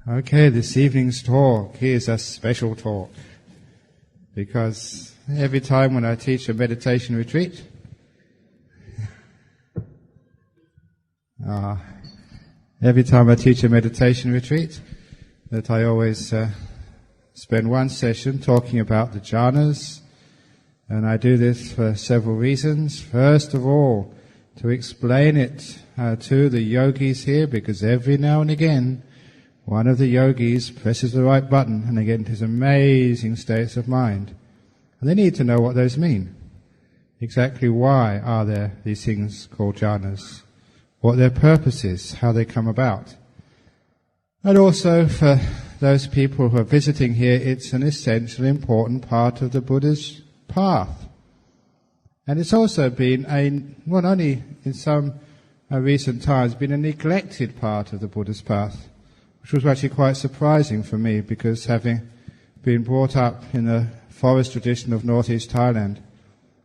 Okay, this evening's talk is a special talk because every time when I teach a meditation retreat, that I always spend one session talking about the jhanas, and I do this for several reasons. First of all, to explain it to the yogis here, because every now and again one of the yogis presses the right button and they get into these amazing states of mind. And they need to know what those mean. Exactly why are there these things called jhanas? What their purpose is, how they come about. And also for those people who are visiting here, it's an essential, important part of the Buddha's path. And it's also been not only in some recent times, been a neglected part of the Buddha's path, which was actually quite surprising for me, because having been brought up in the forest tradition of northeast Thailand,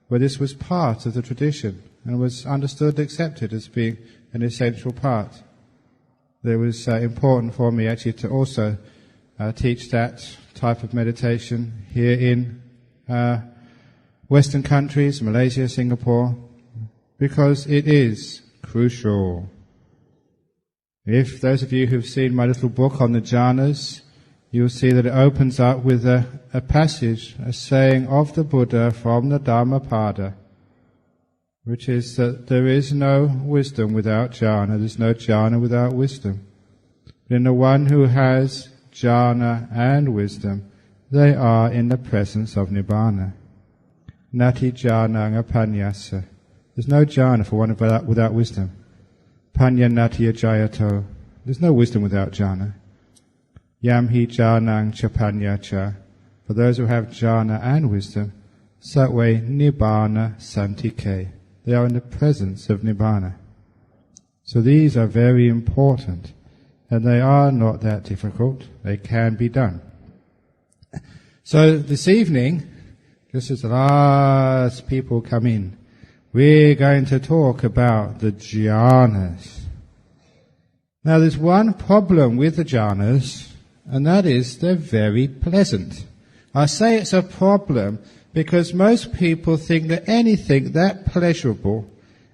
where this was part of the tradition and was understood and accepted as being an essential part, it was important for me actually to also teach that type of meditation here in Western countries, Malaysia, Singapore, because it is crucial. If those of you who've seen my little book on the jhanas, you'll see that it opens up with a passage, a saying of the Buddha from the Dhammapada, which is that there is no wisdom without jhana, there's no jhana without wisdom. But in the one who has jhana and wisdom, they are in the presence of nibbana. Nati jhanang apanyasa. There's no jhana for one without wisdom. Panya nati ajayato. There's no wisdom without jhana. Yam hi jhanang cha panya cha. For those who have jhana and wisdom, satwe nibbana santike. They are in the presence of nibbana. So these are very important, and they are not that difficult. They can be done. So this evening, just as the last people come in, we're going to talk about the jhanas. Now there's one problem with the jhanas, and that is they're very pleasant. I say it's a problem because most people think that anything that pleasurable,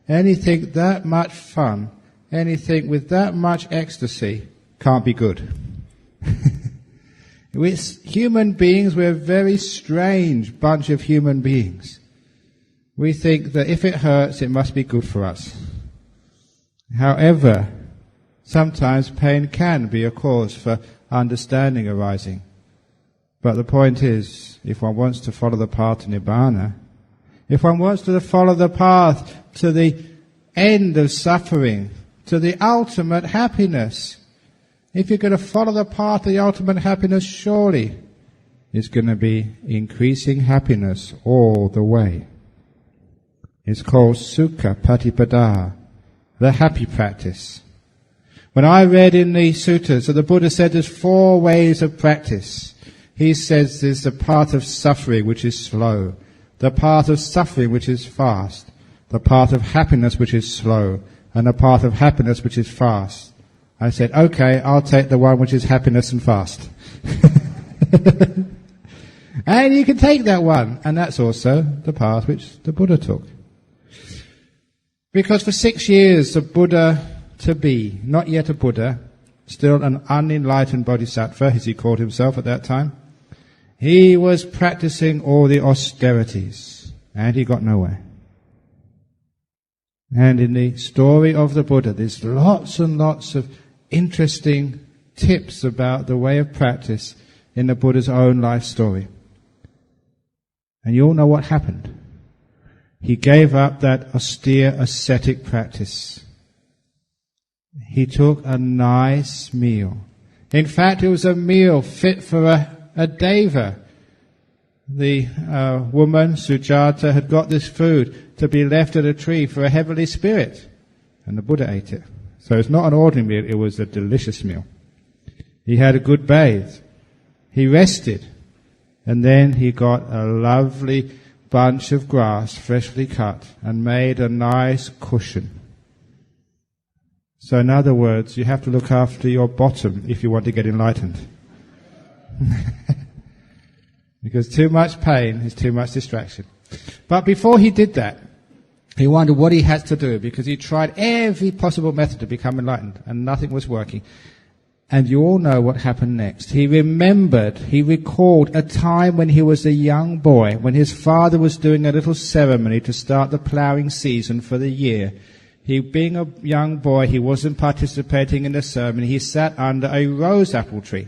anything that much fun, anything with that much ecstasy can't be good. With human beings, we're a very strange bunch of human beings. We think that if it hurts, it must be good for us. However, sometimes pain can be a cause for understanding arising. But the point is, if one wants to follow the path to nibbana, if one wants to follow the path to the end of suffering, to the ultimate happiness, if you're going to follow the path to the ultimate happiness, surely it's going to be increasing happiness all the way. It's called Sukha Patipada, the happy practice. When I read in the suttas that the Buddha said there's 4 ways of practice, he says there's the path of suffering, which is slow, the path of suffering, which is fast, the path of happiness, which is slow, and the path of happiness, which is fast. I said, okay, I'll take the one which is happiness and fast. And you can take that one, and that's also the path which the Buddha took. Because for 6 years, the Buddha to be, not yet a Buddha, still an unenlightened bodhisattva, as he called himself at that time, he was practicing all the austerities, and he got nowhere. And in the story of the Buddha, there's lots and lots of interesting tips about the way of practice in the Buddha's own life story. And you all know what happened. He gave up that austere ascetic practice. He took a nice meal. In fact, it was a meal fit for a deva. The woman, Sujata, had got this food to be left at a tree for a heavenly spirit. And the Buddha ate it. So it's not an ordinary meal, it was a delicious meal. He had a good bathe. He rested. And then he got a lovely bunch of grass, freshly cut, and made a nice cushion. So in other words, you have to look after your bottom if you want to get enlightened. Because too much pain is too much distraction. But before he did that, he wondered what he had to do, because he tried every possible method to become enlightened and nothing was working. And you all know what happened next. He recalled a time when he was a young boy, when his father was doing a little ceremony to start the ploughing season for the year. He, being a young boy, he wasn't participating in the ceremony. He sat under a rose apple tree.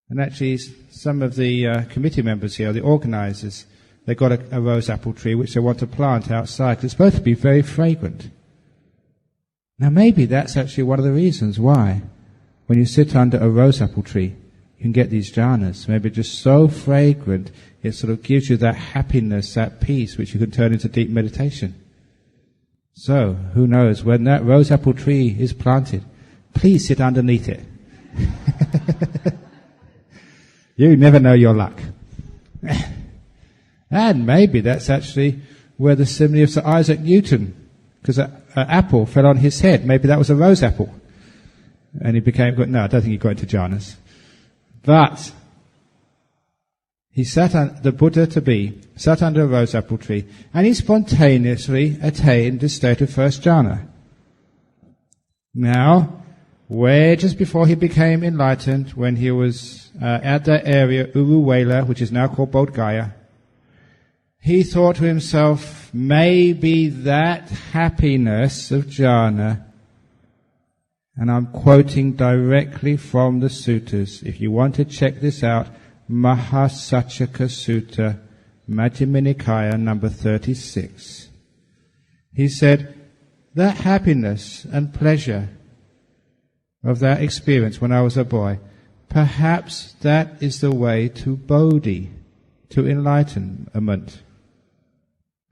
And actually, some of the committee members here, the organizers, they got a rose apple tree which they want to plant outside, 'cause it's supposed to be very fragrant. Now maybe that's actually one of the reasons why, when you sit under a rose apple tree, you can get these jhanas. Maybe just so fragrant, it sort of gives you that happiness, that peace, which you can turn into deep meditation. So, who knows, when that rose apple tree is planted, please sit underneath it. You never know your luck. And maybe that's actually where the simile of Sir Isaac Newton, because an apple fell on his head, maybe that was a rose apple. And he became, no, I don't think he got into jhanas. But he the Buddha sat under a rose apple tree, and he spontaneously attained the state of first jhana. Now, just before he became enlightened, when he was at that area, Uruwela, which is now called Bodh Gaya, he thought to himself, maybe that happiness of jhana, and I'm quoting directly from the suttas. If you want to check this out, Mahasachaka Sutta, Majjhima Nikaya, number 36. He said, that happiness and pleasure of that experience when I was a boy, perhaps that is the way to Bodhi, to enlightenment.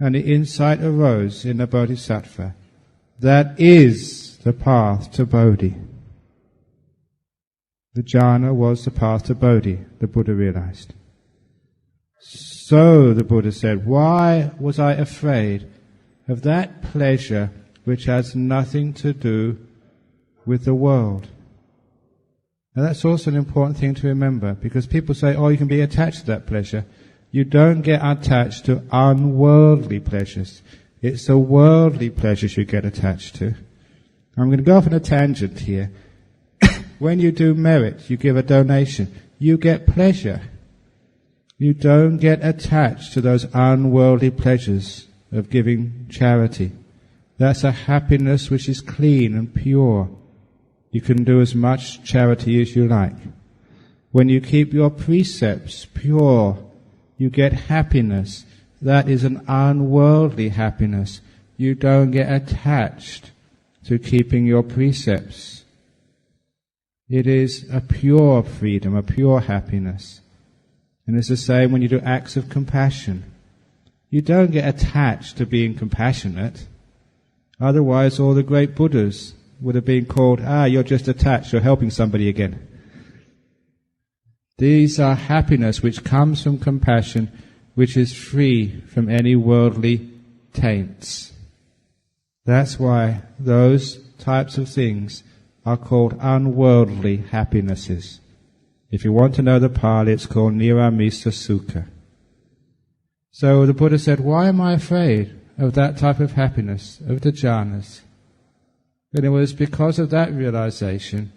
And the insight arose in the Bodhisattva. That is the path to Bodhi. The jhana was the path to Bodhi, the Buddha realized. So, the Buddha said, why was I afraid of that pleasure which has nothing to do with the world? Now that's also an important thing to remember, because people say, oh, you can be attached to that pleasure. You don't get attached to unworldly pleasures. It's the worldly pleasures you get attached to. I'm going to go off on a tangent here. When you do merit, you give a donation, you get pleasure. You don't get attached to those unworldly pleasures of giving charity. That's a happiness which is clean and pure. You can do as much charity as you like. When you keep your precepts pure, you get happiness. That is an unworldly happiness. You don't get attached to keeping your precepts. It is a pure freedom, a pure happiness. And it's the same when you do acts of compassion. You don't get attached to being compassionate. Otherwise, all the great Buddhas would have been called, you're just attached, you're helping somebody again. These are happiness which comes from compassion, which is free from any worldly taints. That's why those types of things are called unworldly happinesses. If you want to know the Pali, it's called Niramisa Sukha. So the Buddha said, why am I afraid of that type of happiness, of the jhanas? And it was because of that realization,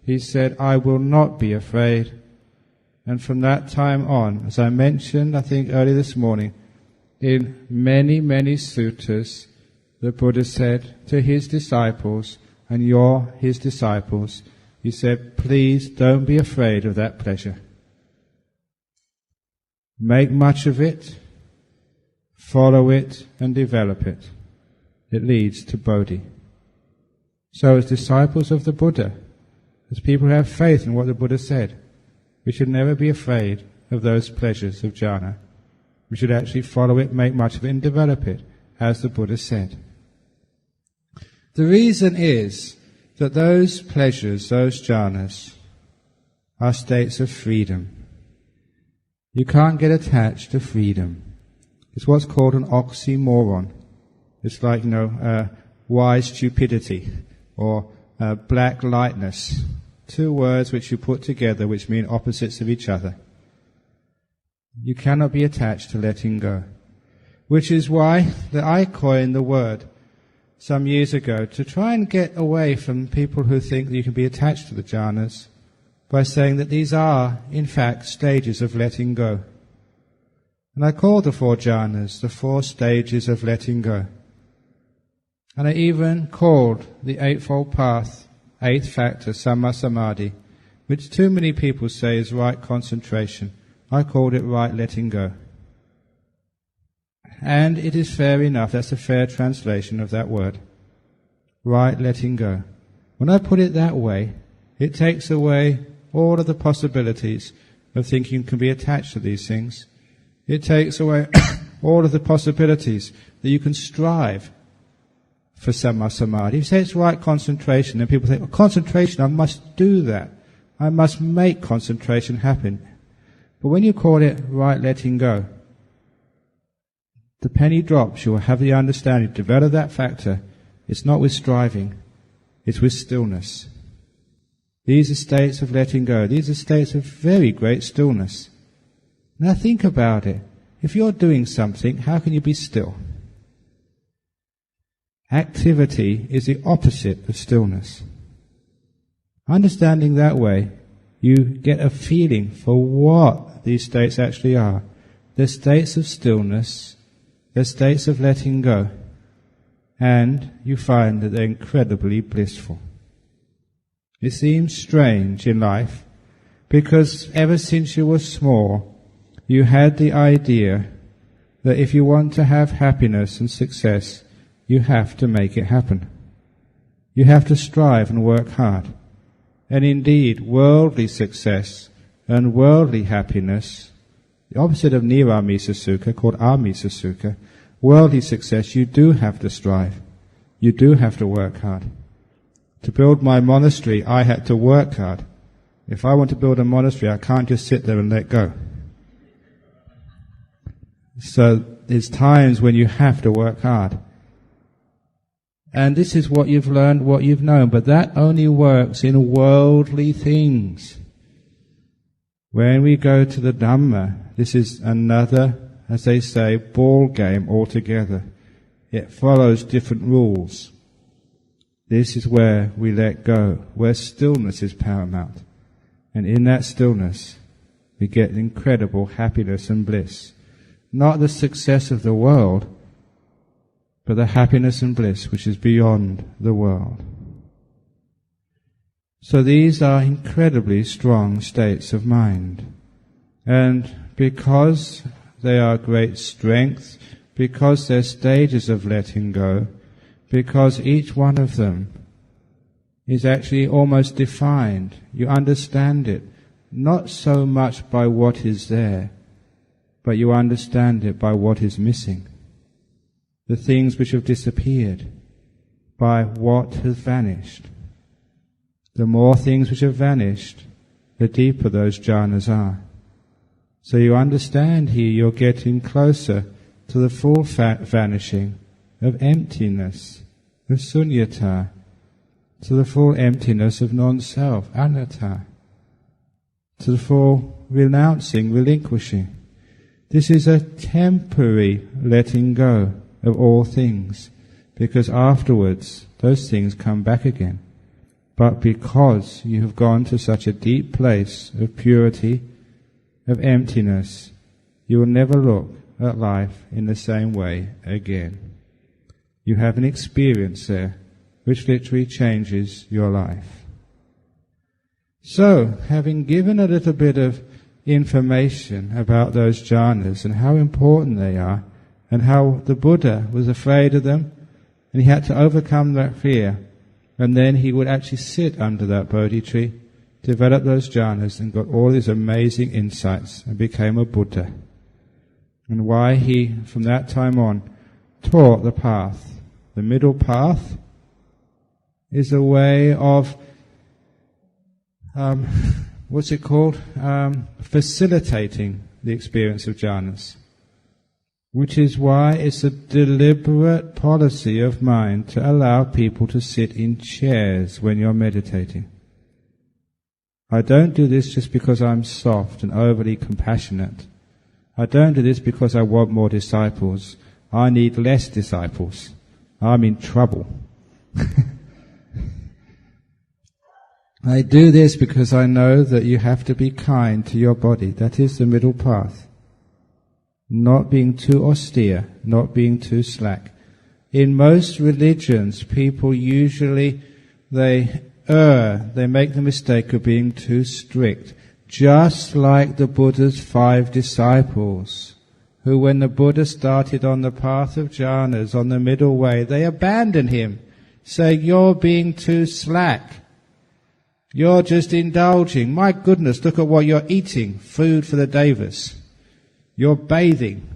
he said, I will not be afraid. And from that time on, as I mentioned, I think early this morning, in many, many suttas, the Buddha said to his disciples, and you're his disciples, he said, please don't be afraid of that pleasure. Make much of it, follow it, and develop it. It leads to Bodhi. So as disciples of the Buddha, as people who have faith in what the Buddha said, we should never be afraid of those pleasures of jhana. We should actually follow it, make much of it, and develop it, as the Buddha said. The reason is that those pleasures, those jhanas, are states of freedom. You can't get attached to freedom. It's what's called an oxymoron. It's like, wise stupidity. or black lightness. Two words which you put together which mean opposites of each other. You cannot be attached to letting go. Which is why I coined the word some years ago to try and get away from people who think that you can be attached to the jhanas by saying that these are, in fact, stages of letting go. And I called the 4 jhanas the 4 stages of letting go. And I even called the Eightfold Path, 8th factor, Samma Samadhi, which too many people say is right concentration. I called it right letting go. And it is fair enough, that's a fair translation of that word. Right letting go. When I put it that way, it takes away all of the possibilities of thinking you can be attached to these things. It takes away all of the possibilities that you can strive for Samma Samadhi. You say it's right concentration, and people think, well, concentration, I must do that. I must make concentration happen. But when you call it right letting go, the penny drops, you will have the understanding, develop that factor. It's not with striving, it's with stillness. These are states of letting go. These are states of very great stillness. Now think about it. If you're doing something, how can you be still? Activity is the opposite of stillness. Understanding that way, you get a feeling for what these states actually are. They're states of stillness, they're states of letting go, and you find that they're incredibly blissful. It seems strange in life, because ever since you were small, you had the idea that if you want to have happiness and success, you have to make it happen. You have to strive and work hard. And indeed, worldly success and worldly happiness, the opposite of Niramisa Sukha, called Amisa Sukha, worldly success, you do have to strive. You do have to work hard. To build my monastery, I had to work hard. If I want to build a monastery, I can't just sit there and let go. So there's times when you have to work hard. And this is what you've learned, what you've known, but that only works in worldly things. When we go to the Dhamma, this is another, as they say, ball game altogether. It follows different rules. This is where we let go, where stillness is paramount. And in that stillness, we get incredible happiness and bliss. Not the success of the world, but the happiness and bliss which is beyond the world. So these are incredibly strong states of mind. And because they are great strength, because they're stages of letting go, because each one of them is actually almost defined, you understand it, not so much by what is there, but you understand it by what is missing. The things which have disappeared, by what has vanished. The more things which have vanished, the deeper those jhanas are. So you understand here you're getting closer to the full vanishing of emptiness, of sunyata, to the full emptiness of non-self, anatta, to the full renouncing, relinquishing. This is a temporary letting go of all things, because afterwards those things come back again. But because you have gone to such a deep place of purity, of emptiness, you will never look at life in the same way again. You have an experience there which literally changes your life. So, having given a little bit of information about those jhanas and how important they are, and how the Buddha was afraid of them, and he had to overcome that fear, and then he would actually sit under that Bodhi tree, develop those jhanas, and got all these amazing insights, and became a Buddha. And why he, from that time on, taught the path. The middle path is a way of, facilitating the experience of jhanas. Which is why it's a deliberate policy of mine to allow people to sit in chairs when you're meditating. I don't do this just because I'm soft and overly compassionate. I don't do this because I want more disciples. I need less disciples. I'm in trouble. I do this because I know that you have to be kind to your body. That is the middle path. Not being too austere, not being too slack. In most religions, people usually, they make the mistake of being too strict. Just like the Buddha's 5 disciples, who when the Buddha started on the path of jhanas, on the middle way, they abandoned him, saying, "You're being too slack. You're just indulging. My goodness, look at what you're eating, food for the devas. You're bathing.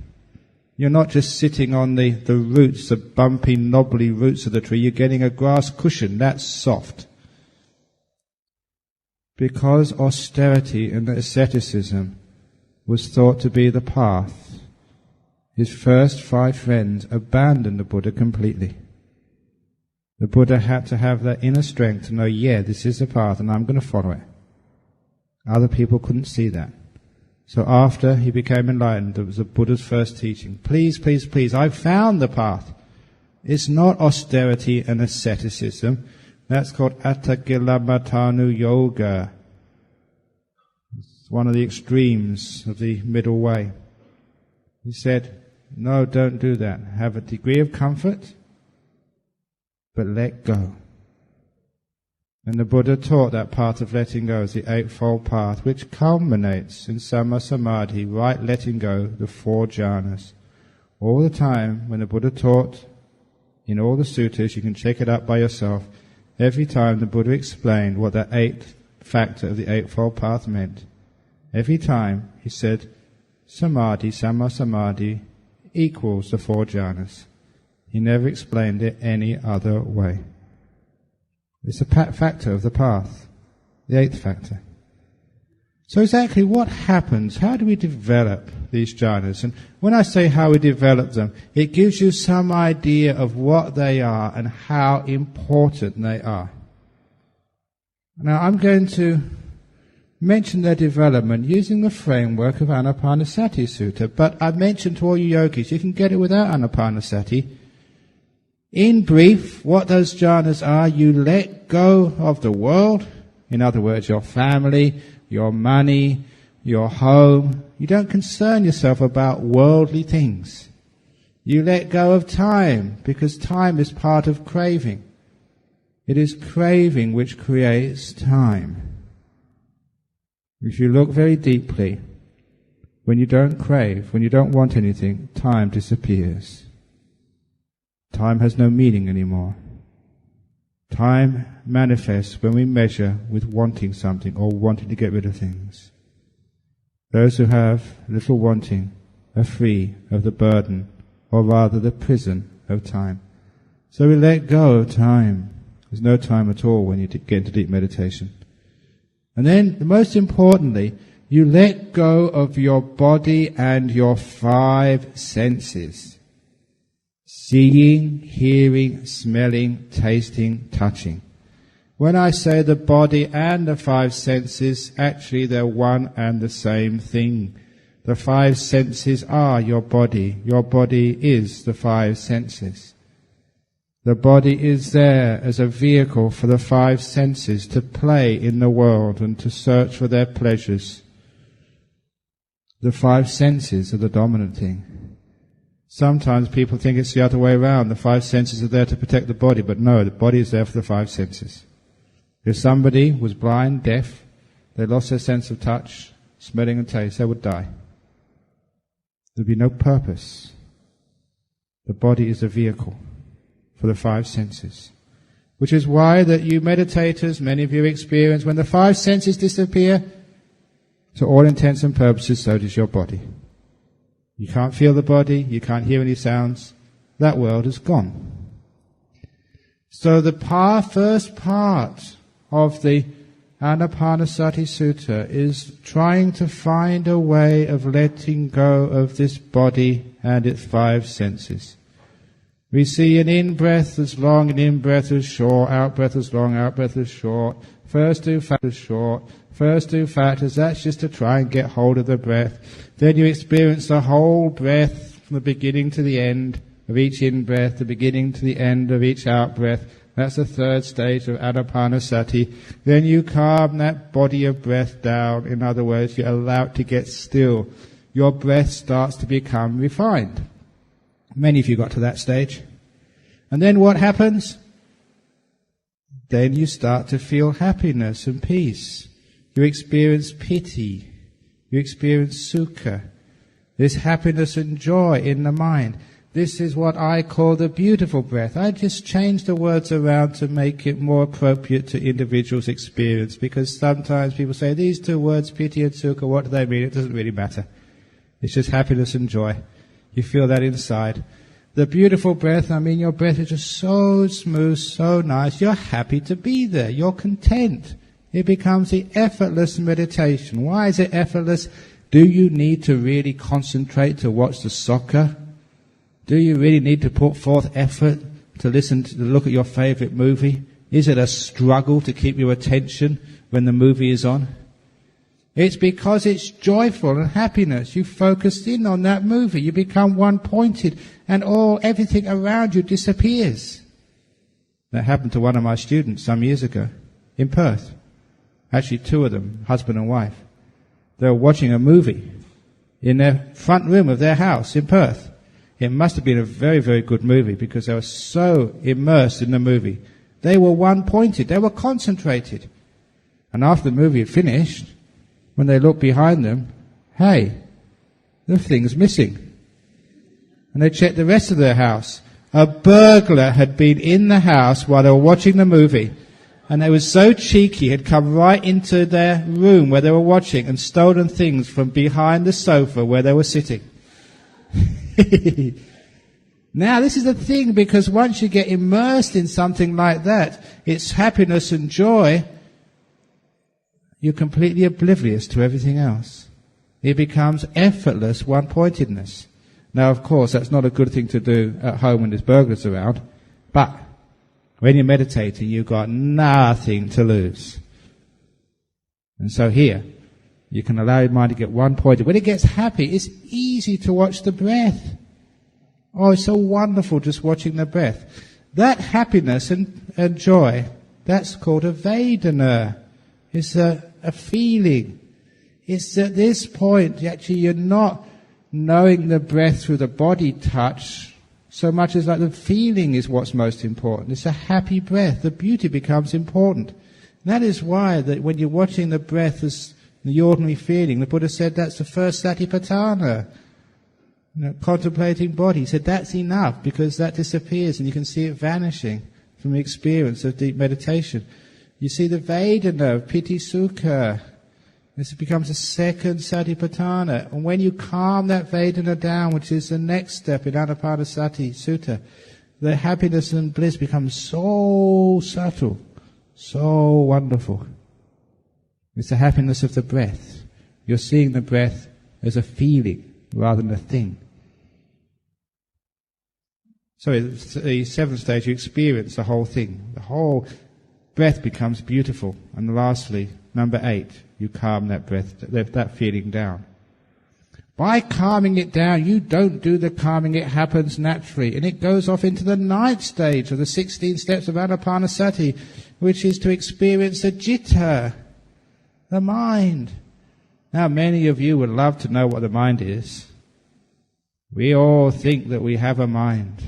You're not just sitting on the roots, the bumpy, knobbly roots of the tree. You're getting a grass cushion. That's soft." Because austerity and asceticism was thought to be the path, his first 5 friends abandoned the Buddha completely. The Buddha had to have that inner strength to know, yeah, this is the path and I'm going to follow it. Other people couldn't see that. So after he became enlightened, it was the Buddha's first teaching. Please, please, please, I've found the path. It's not austerity and asceticism. That's called Attagilamattanu Yoga. It's one of the extremes of the middle way. He said, no, don't do that. Have a degree of comfort, but let go. And the Buddha taught that path of letting go as the Eightfold Path, which culminates in Samma Samadhi, right letting go, the 4 jhanas. All the time, when the Buddha taught in all the suttas, you can check it up by yourself, every time the Buddha explained what that 8th factor of the Eightfold Path meant, every time he said, Samadhi, Samma Samadhi, equals the 4 jhanas. He never explained it any other way. It's a factor of the path, the 8th factor. So exactly what happens? How do we develop these jhanas? And when I say how we develop them, it gives you some idea of what they are and how important they are. Now I'm going to mention their development using the framework of Anapanasati Sutta, but I've mentioned to all you yogis, you can get it without Anapanasati. In brief, what those jhanas are, you let go of the world, in other words, your family, your money, your home. You don't concern yourself about worldly things. You let go of time, because time is part of craving. It is craving which creates time. If you look very deeply, when you don't crave, when you don't want anything, time disappears. Time has no meaning anymore. Time manifests when we measure with wanting something or wanting to get rid of things. Those who have little wanting are free of the burden, or rather the prison of time. So we let go of time. There's no time at all when you get into deep meditation. And then, most importantly, you let go of your body and your 5 senses. Seeing, hearing, smelling, tasting, touching. When I say the body and the 5 senses, actually they're one and the same thing. The 5 senses are your body. Your body is the 5 senses. The body is there as a vehicle for the 5 senses to play in the world and to search for their pleasures. The 5 senses are the dominant thing. Sometimes people think it's the other way around. The 5 senses are there to protect the body, but no, the body is there for the 5 senses. If somebody was blind, deaf, they lost their sense of touch, smelling and taste, they would die. There'd be no purpose. The body is a vehicle for the 5 senses. Which is why that you meditators, many of you experience, when the 5 senses disappear, to all intents and purposes, so does your body. You can't feel the body, you can't hear any sounds. That world is gone. So the first part of the Anapanasati Sutta is trying to find a way of letting go of this body and its 5 senses. We see an in-breath as long, an in-breath as short, out-breath as long, out-breath as short. First 2 factors short, first 2 factors, that's just to try and get hold of the breath. Then you experience the whole breath from the beginning to the end of each in-breath, the beginning to the end of each out-breath. That's the 3rd stage of Anapanasati. Then you calm that body of breath down. In other words, you allow it to get still. Your breath starts to become refined. Many of you got to that stage. And then what happens? Then you start to feel happiness and peace. You experience piti. You experience sukha. This happiness and joy in the mind. This is what I call the beautiful breath. I just changed the words around to make it more appropriate to individuals' experience, because sometimes people say, these 2 words, piti and sukha, what do they mean? It doesn't really matter. It's just happiness and joy. You feel that inside. The beautiful breath, I mean, your breath is just so smooth, so nice. You're happy to be there. You're content. It becomes the effortless meditation. Why is it effortless? Do you need to really concentrate to watch the soccer? Do you really need to put forth effort to look at your favorite movie? Is it a struggle to keep your attention when the movie is on? It's because it's joyful and happiness. You focus in on that movie. You become one-pointed, and everything around you disappears. That happened to one of my students some years ago in Perth. Actually, 2 of them, husband and wife. They were watching a movie in their front room of their house in Perth. It must have been a very, very good movie, because they were so immersed in the movie. They were one-pointed. They were concentrated. And after the movie had finished, when they looked behind them, hey, the thing's missing. And they checked the rest of their house. A burglar had been in the house while they were watching the movie, and they were so cheeky, had come right into their room where they were watching and stolen things from behind the sofa where they were sitting. Now, this is the thing, because once you get immersed in something like that, it's happiness and joy, you're completely oblivious to everything else. It becomes effortless one-pointedness. Now, of course, that's not a good thing to do at home when there's burglars around, but when you're meditating, you've got nothing to lose. And so here, you can allow your mind to get one-pointed. When it gets happy, it's easy to watch the breath. Oh, it's so wonderful just watching the breath. That happiness and joy, that's called a Vedana. It's a feeling. It's at this point, actually, you're not knowing the breath through the body touch so much as like the feeling is what's most important. It's a happy breath. The beauty becomes important. And that is why that when you're watching the breath as the ordinary feeling, the Buddha said that's the first satipatthana. Contemplating body. He said that's enough, because that disappears and you can see it vanishing from the experience of deep meditation. You see the Vedana of piti sukha. This becomes a second satipatthana. And when you calm that Vedana down, which is the next step in Anapanasati Sutta, the happiness and bliss becomes so subtle, so wonderful. It's the happiness of the breath. You're seeing the breath as a feeling rather than a thing. So the 7th stage, you experience the whole thing. The whole breath becomes beautiful. And lastly, number 8, you calm that breath, that feeling down. By calming it down, you don't do the calming, it happens naturally. And it goes off into the 9th stage of the 16 steps of Anapanasati, which is to experience the citta, the mind. Now, many of you would love to know what the mind is. We all think that we have a mind,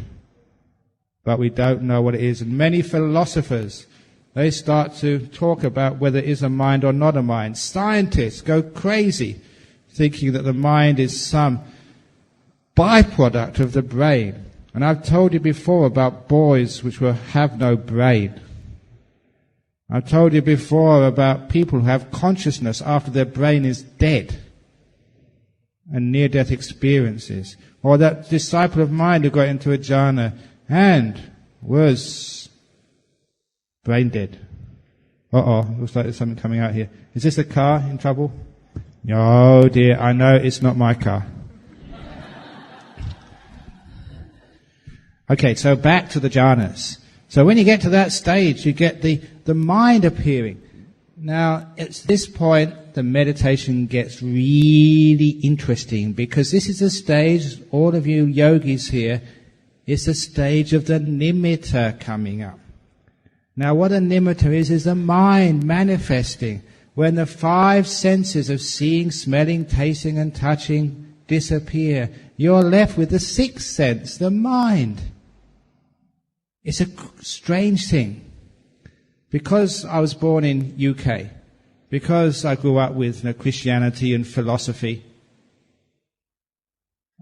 but we don't know what it is. And many philosophers, they start to talk about whether it is a mind or not a mind. Scientists go crazy thinking that the mind is some byproduct of the brain. And I've told you before about boys which have no brain. I've told you before about people who have consciousness after their brain is dead, and near-death experiences. Or that disciple of mine who got into a jhana and was brain dead. Looks like there's something coming out here. Is this a car in trouble? Oh dear, I know it's not my car. Okay, so back to the jhanas. So when you get to that stage, you get the mind appearing. Now, at this point, the meditation gets really interesting, because this is the stage, all of you yogis here, it's the stage of the nimitta coming up. Now, what a nimitta is the mind manifesting. When the 5 senses of seeing, smelling, tasting and touching disappear, you're left with the 6th sense, the mind. It's a strange thing. Because I was born in UK, because I grew up with Christianity and philosophy,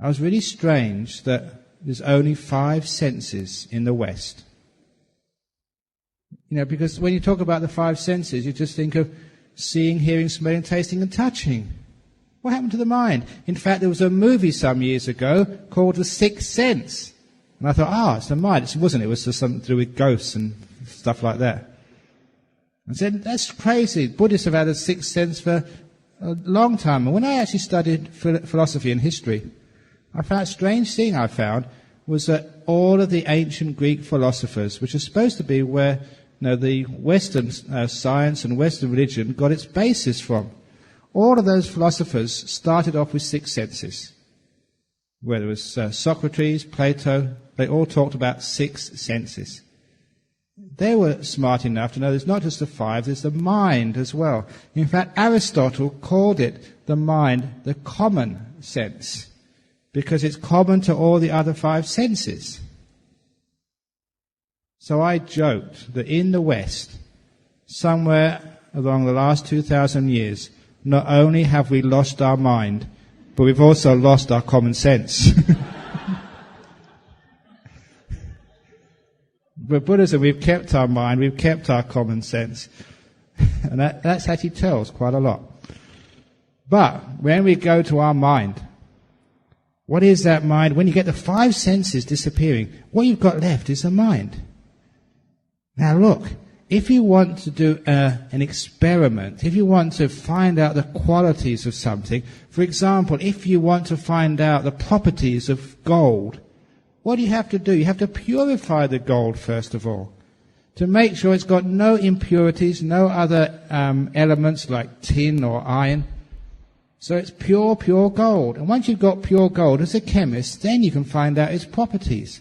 I was really strange that there's only 5 senses in the West. Because when you talk about the 5 senses, you just think of seeing, hearing, smelling, tasting and touching. What happened to the mind? In fact, there was a movie some years ago called The Sixth Sense. And I thought, it's the mind. It wasn't. It was just something to do with ghosts and stuff like that. I said, that's crazy. Buddhists have had a 6th sense for a long time. And when I actually studied philosophy and history, I found a strange thing I found was that all of the ancient Greek philosophers, which are supposed to be where the Western science and Western religion got its basis from, all of those philosophers started off with 6 senses. Whether it was Socrates, Plato, they all talked about 6 senses. They were smart enough to know there's not just the 5, there's the mind as well. In fact, Aristotle called it, the mind, the common sense, because it's common to all the other 5 senses. So I joked that in the West, somewhere along the last 2,000 years, not only have we lost our mind, but we've also lost our common sense. But Buddhism, we've kept our mind, we've kept our common sense. And that's actually tells quite a lot. But when we go to our mind, what is that mind? When you get the 5 senses disappearing, what you've got left is the mind. Now look, if you want to do an experiment, if you want to find out the qualities of something, for example, if you want to find out the properties of gold, what do you have to do? You have to purify the gold first of all, to make sure it's got no impurities, no other elements like tin or iron. So it's pure gold. And once you've got pure gold as a chemist, then you can find out its properties.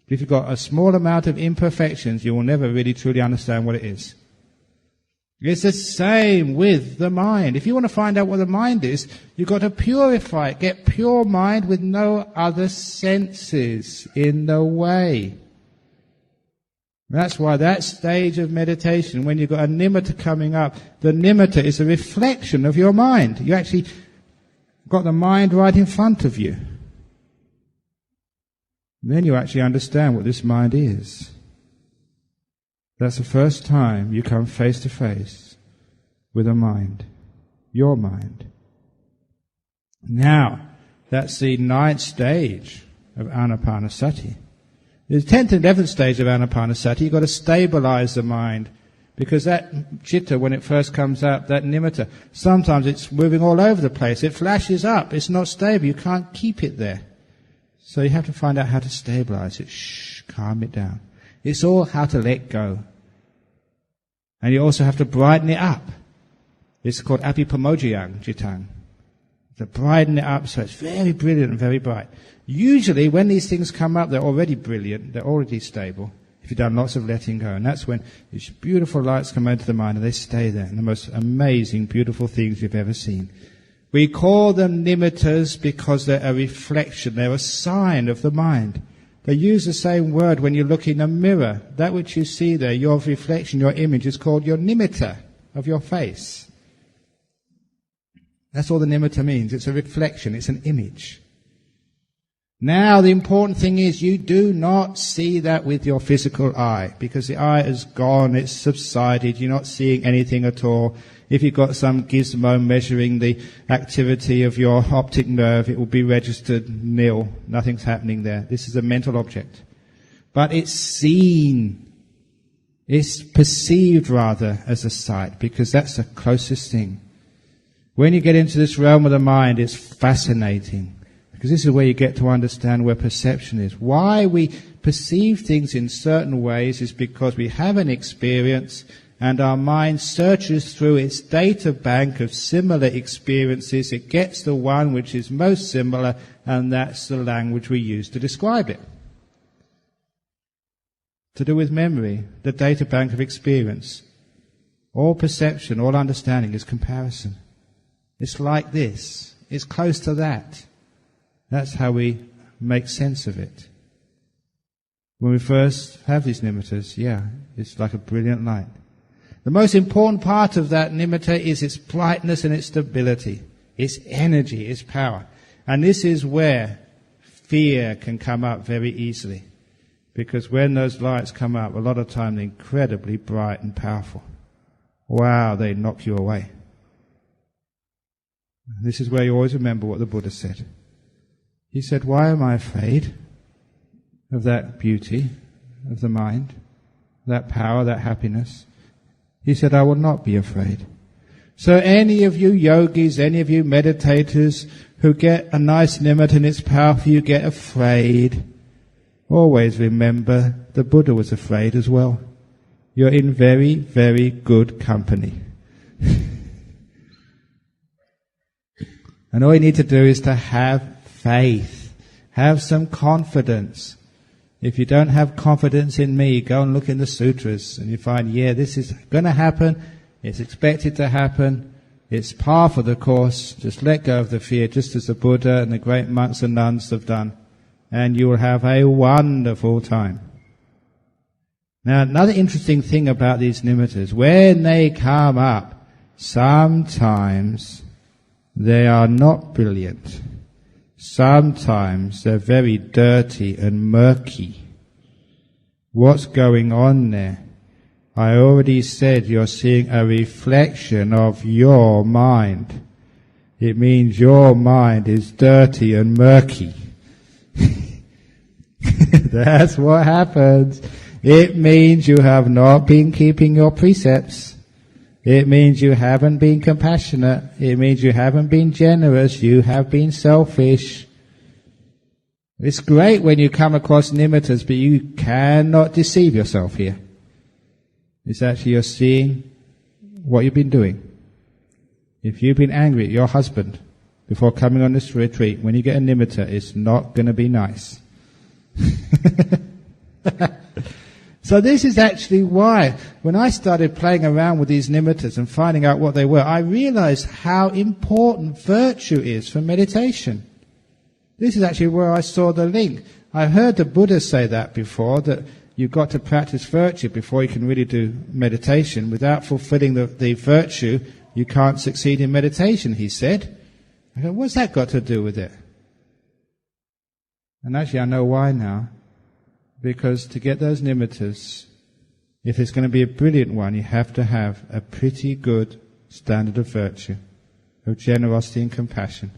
If you've got a small amount of imperfections, you will never really truly understand what it is. It's the same with the mind. If you want to find out what the mind is, you've got to purify it. Get pure mind with no other senses in the way. That's why that stage of meditation, when you've got a nimitta coming up, the nimitta is a reflection of your mind. You actually got the mind right in front of you. Then you actually understand what this mind is. That's the first time you come face to face with a mind, your mind. Now, that's the 9th stage of Anapanasati. The 10th and 11th stage of Anapanasati, you've got to stabilize the mind, because that chitta, when it first comes up, that nimitta, sometimes it's moving all over the place. It flashes up. It's not stable. You can't keep it there. So you have to find out how to stabilize it. Calm it down. It's all how to let go. And you also have to brighten it up. It's called apipamojayang jitang. To brighten it up so it's very brilliant and very bright. Usually when these things come up, they're already brilliant, they're already stable, if you've done lots of letting go. And that's when these beautiful lights come into the mind and they stay there. And the most amazing, beautiful things you've ever seen. We call them nimittas because they're a reflection, they're a sign of the mind. They use the same word when you look in a mirror. That which you see there, your reflection, your image, is called your nimitta of your face. That's all the nimitta means. It's a reflection, it's an image. Now the important thing is you do not see that with your physical eye, because the eye is gone, it's subsided, you're not seeing anything at all. If you've got some gizmo measuring the activity of your optic nerve, it will be registered nil. Nothing's happening there. This is a mental object. But it's seen. It's perceived rather as a sight, because that's the closest thing. When you get into this realm of the mind, it's fascinating. Because this is where you get to understand where perception is. Why we perceive things in certain ways is because we have an experience and our mind searches through its data bank of similar experiences. It gets the one which is most similar, and that's the language we use to describe it. To do with memory, the data bank of experience. All perception, all understanding is comparison. It's like this. It's close to that. That's how we make sense of it. When we first have these nimittas, it's like a brilliant light. The most important part of that nimitta is its brightness and its stability, its energy, its power. And this is where fear can come up very easily. Because when those lights come up, a lot of time they're incredibly bright and powerful. Wow, they knock you away. This is where you always remember what the Buddha said. He said, why am I afraid of that beauty of the mind, that power, that happiness? He said, I will not be afraid. So any of you yogis, any of you meditators who get a nice nimitta and it's powerful, you get afraid. Always remember the Buddha was afraid as well. You're in very, very good company. And all you need to do is to have faith. Have some confidence. If you don't have confidence in me, go and look in the sutras and you find, this is going to happen. It's expected to happen. It's par for the course. Just let go of the fear, just as the Buddha and the great monks and nuns have done. And you will have a wonderful time. Now, another interesting thing about these nimittas, when they come up, sometimes they are not brilliant. Sometimes they're very dirty and murky. What's going on there? I already said you're seeing a reflection of your mind. It means your mind is dirty and murky. That's what happens. It means you have not been keeping your precepts. It means you haven't been compassionate. It means you haven't been generous. You have been selfish. It's great when you come across nimittas, but you cannot deceive yourself here. It's actually you're seeing what you've been doing. If you've been angry at your husband before coming on this retreat, when you get a nimitta, it's not going to be nice. So this is actually why, when I started playing around with these nimittas and finding out what they were, I realized how important virtue is for meditation. This is actually where I saw the link. I heard the Buddha say that before, that you've got to practice virtue before you can really do meditation. Without fulfilling the virtue, you can't succeed in meditation, he said. I go, what's that got to do with it? And actually I know why now. Because to get those nimittas, if it's going to be a brilliant one, you have to have a pretty good standard of virtue, of generosity and compassion.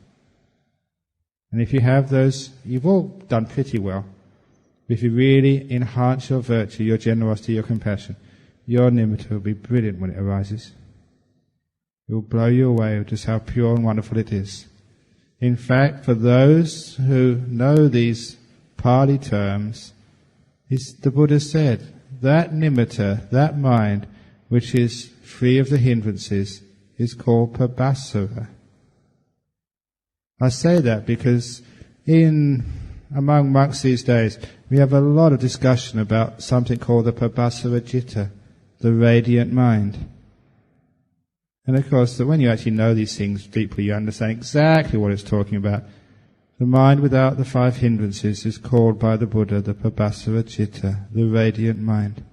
And if you have those, you've all done pretty well. If you really enhance your virtue, your generosity, your compassion, your nimitta will be brilliant when it arises. It will blow you away with just how pure and wonderful it is. In fact, for those who know these Pali terms, the Buddha said, that nimitta, that mind, which is free of the hindrances, is called pabhasara. I say that because among monks these days, we have a lot of discussion about something called the pabhasara citta, the radiant mind. And of course, when you actually know these things deeply, you understand exactly what it's talking about. The mind without the 5 hindrances is called by the Buddha the pabhasara citta, the radiant mind.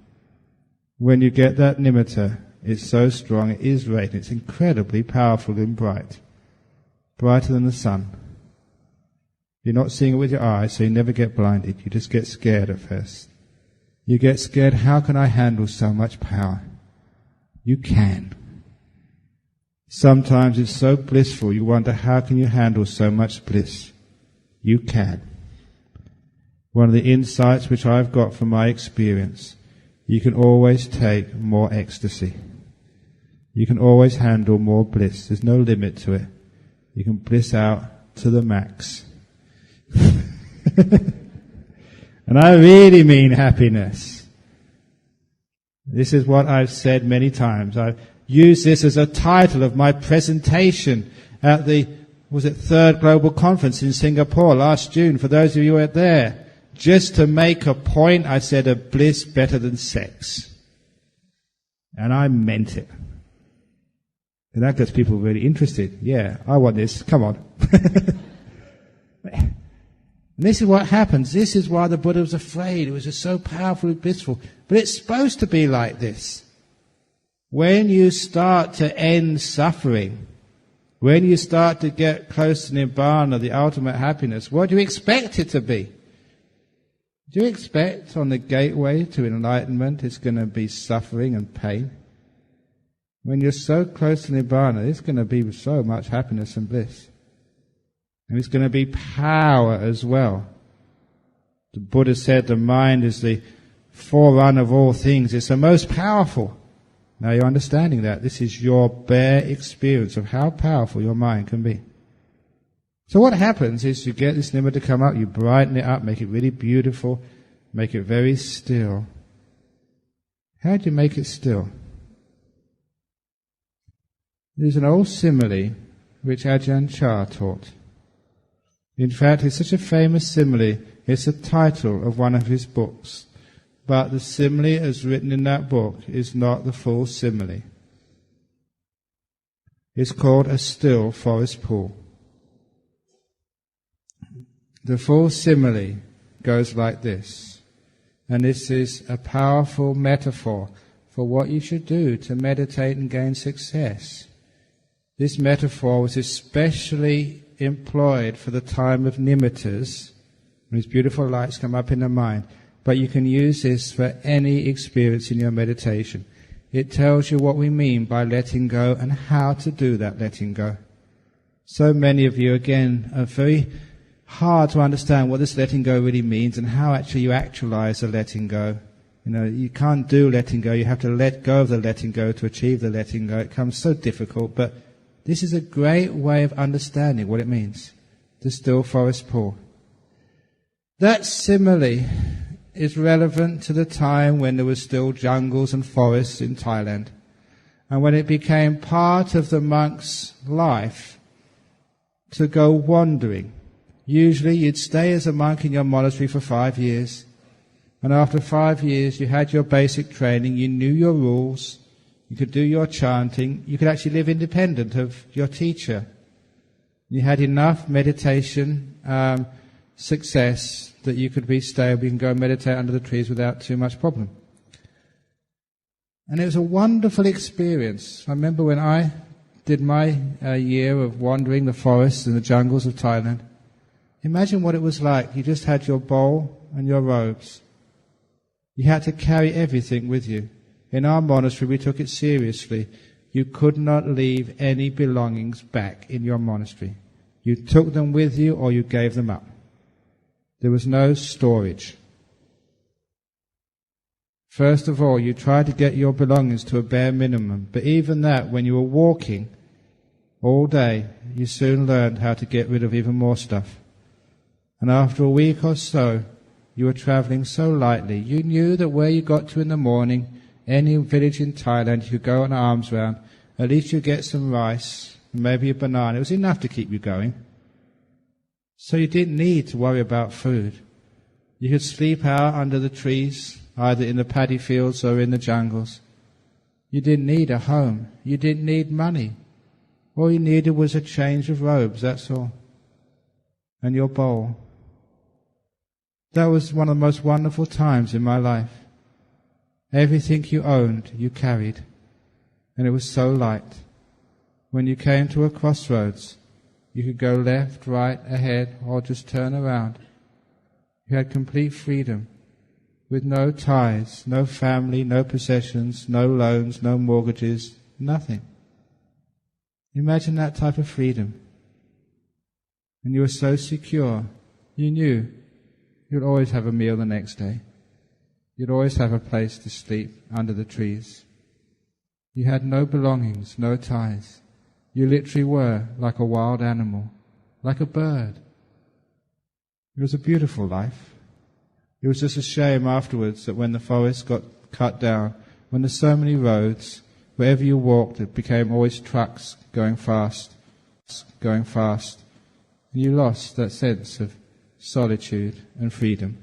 When you get that nimitta, it's so strong, it is radiant, it's incredibly powerful and bright. Brighter than the sun. You're not seeing it with your eyes, so you never get blinded. You just get scared at first. You get scared, how can I handle so much power? You can. Sometimes it's so blissful, you wonder, how can you handle so much bliss? You can. One of the insights which I've got from my experience, you can always take more ecstasy. You can always handle more bliss. There's no limit to it. You can bliss out to the max. And I really mean happiness. This is what I've said many times. I've used this as a title of my presentation at the, Third Global Conference in Singapore last June, for those of you who were there. Just to make a point, I said a bliss better than sex. And I meant it. And that gets people really interested. Yeah, I want this. Come on. And this is what happens. This is why the Buddha was afraid. It was just so powerfully blissful. But it's supposed to be like this. When you start to end suffering, when you start to get close to Nibbana, the ultimate happiness, what do you expect it to be? Do you expect on the gateway to enlightenment it's going to be suffering and pain? When you're so close to Nibbana, it's going to be so much happiness and bliss. And it's going to be power as well. The Buddha said the mind is the forerunner of all things. It's the most powerful. Now you're understanding that. This is your bare experience of how powerful your mind can be. So what happens is you get this Nibbana to come up, you brighten it up, make it really beautiful, make it very still. How do you make it still? There's an old simile which Ajahn Chah taught. In fact, it's such a famous simile, it's the title of one of his books. But the simile as written in that book is not the full simile. It's called a still forest pool. The full simile goes like this, and this is a powerful metaphor for what you should do to meditate and gain success. This metaphor was especially employed for the time of nimittas, when these beautiful lights come up in the mind, but you can use this for any experience in your meditation. It tells you what we mean by letting go and how to do that letting go. So many of you, again, are very hard to understand what this letting go really means and how actually you actualize the letting go. You know, you can't do letting go. You have to let go of the letting go to achieve the letting go. It comes so difficult, but this is a great way of understanding what it means. The still forest pool. That simile is relevant to the time when there were still jungles and forests in Thailand, and when it became part of the monk's life to go wandering. Usually you'd stay as a monk in your monastery for 5 years, and after 5 years you had your basic training, you knew your rules, you could do your chanting, you could actually live independent of your teacher. You had enough meditation success that you could be stable, you can go and meditate under the trees without too much problem. And it was a wonderful experience. I remember when I did my year of wandering the forests and the jungles of Thailand. Imagine what it was like. You just had your bowl and your robes. You had to carry everything with you. In our monastery, we took it seriously. You could not leave any belongings back in your monastery. You took them with you or you gave them up. There was no storage. First of all, you tried to get your belongings to a bare minimum. But even that, when you were walking all day, you soon learned how to get rid of even more stuff. And after a week or so, you were traveling so lightly. You knew that where you got to in the morning, any village in Thailand, you could go on arms round. At least you get some rice and maybe a banana. It was enough to keep you going. So you didn't need to worry about food. You could sleep out under the trees, either in the paddy fields or in the jungles. You didn't need a home. You didn't need money. All you needed was a change of robes, that's all. And your bowl. That was one of the most wonderful times in my life. Everything you owned, you carried. And it was so light. When you came to a crossroads, you could go left, right, ahead, or just turn around. You had complete freedom, with no ties, no family, no possessions, no loans, no mortgages, nothing. Imagine that type of freedom. And you were so secure, you knew you'd always have a meal the next day. You'd always have a place to sleep under the trees. You had no belongings, no ties. You literally were like a wild animal, like a bird. It was a beautiful life. It was just a shame afterwards that when the forest got cut down, when there's so many roads, wherever you walked, it became always trucks going fast, and you lost that sense of solitude and freedom.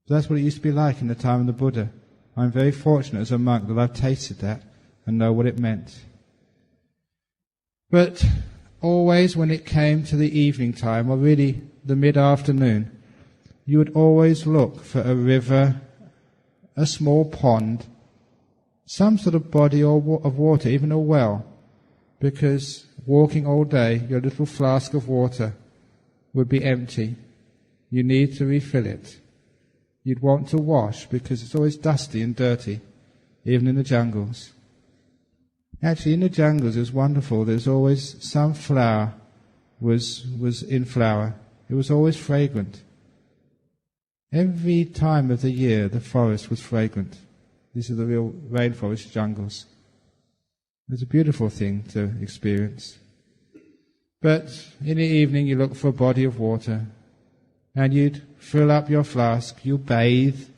But that's what it used to be like in the time of the Buddha. I'm very fortunate as a monk that I've tasted that and know what it meant. But always when it came to the evening time, or really the mid-afternoon, you would always look for a river, a small pond, some sort of body of water, even a well, because walking all day, your little flask of water would be empty. You need to refill it. You'd want to wash because it's always dusty and dirty, even in the jungles. Actually, in the jungles it was wonderful. There's always some flower was in flower. It was always fragrant. Every time of the year the forest was fragrant. These are the real rainforest jungles. It's a beautiful thing to experience. But in the evening you look for a body of water, and you'd fill up your flask, you bathe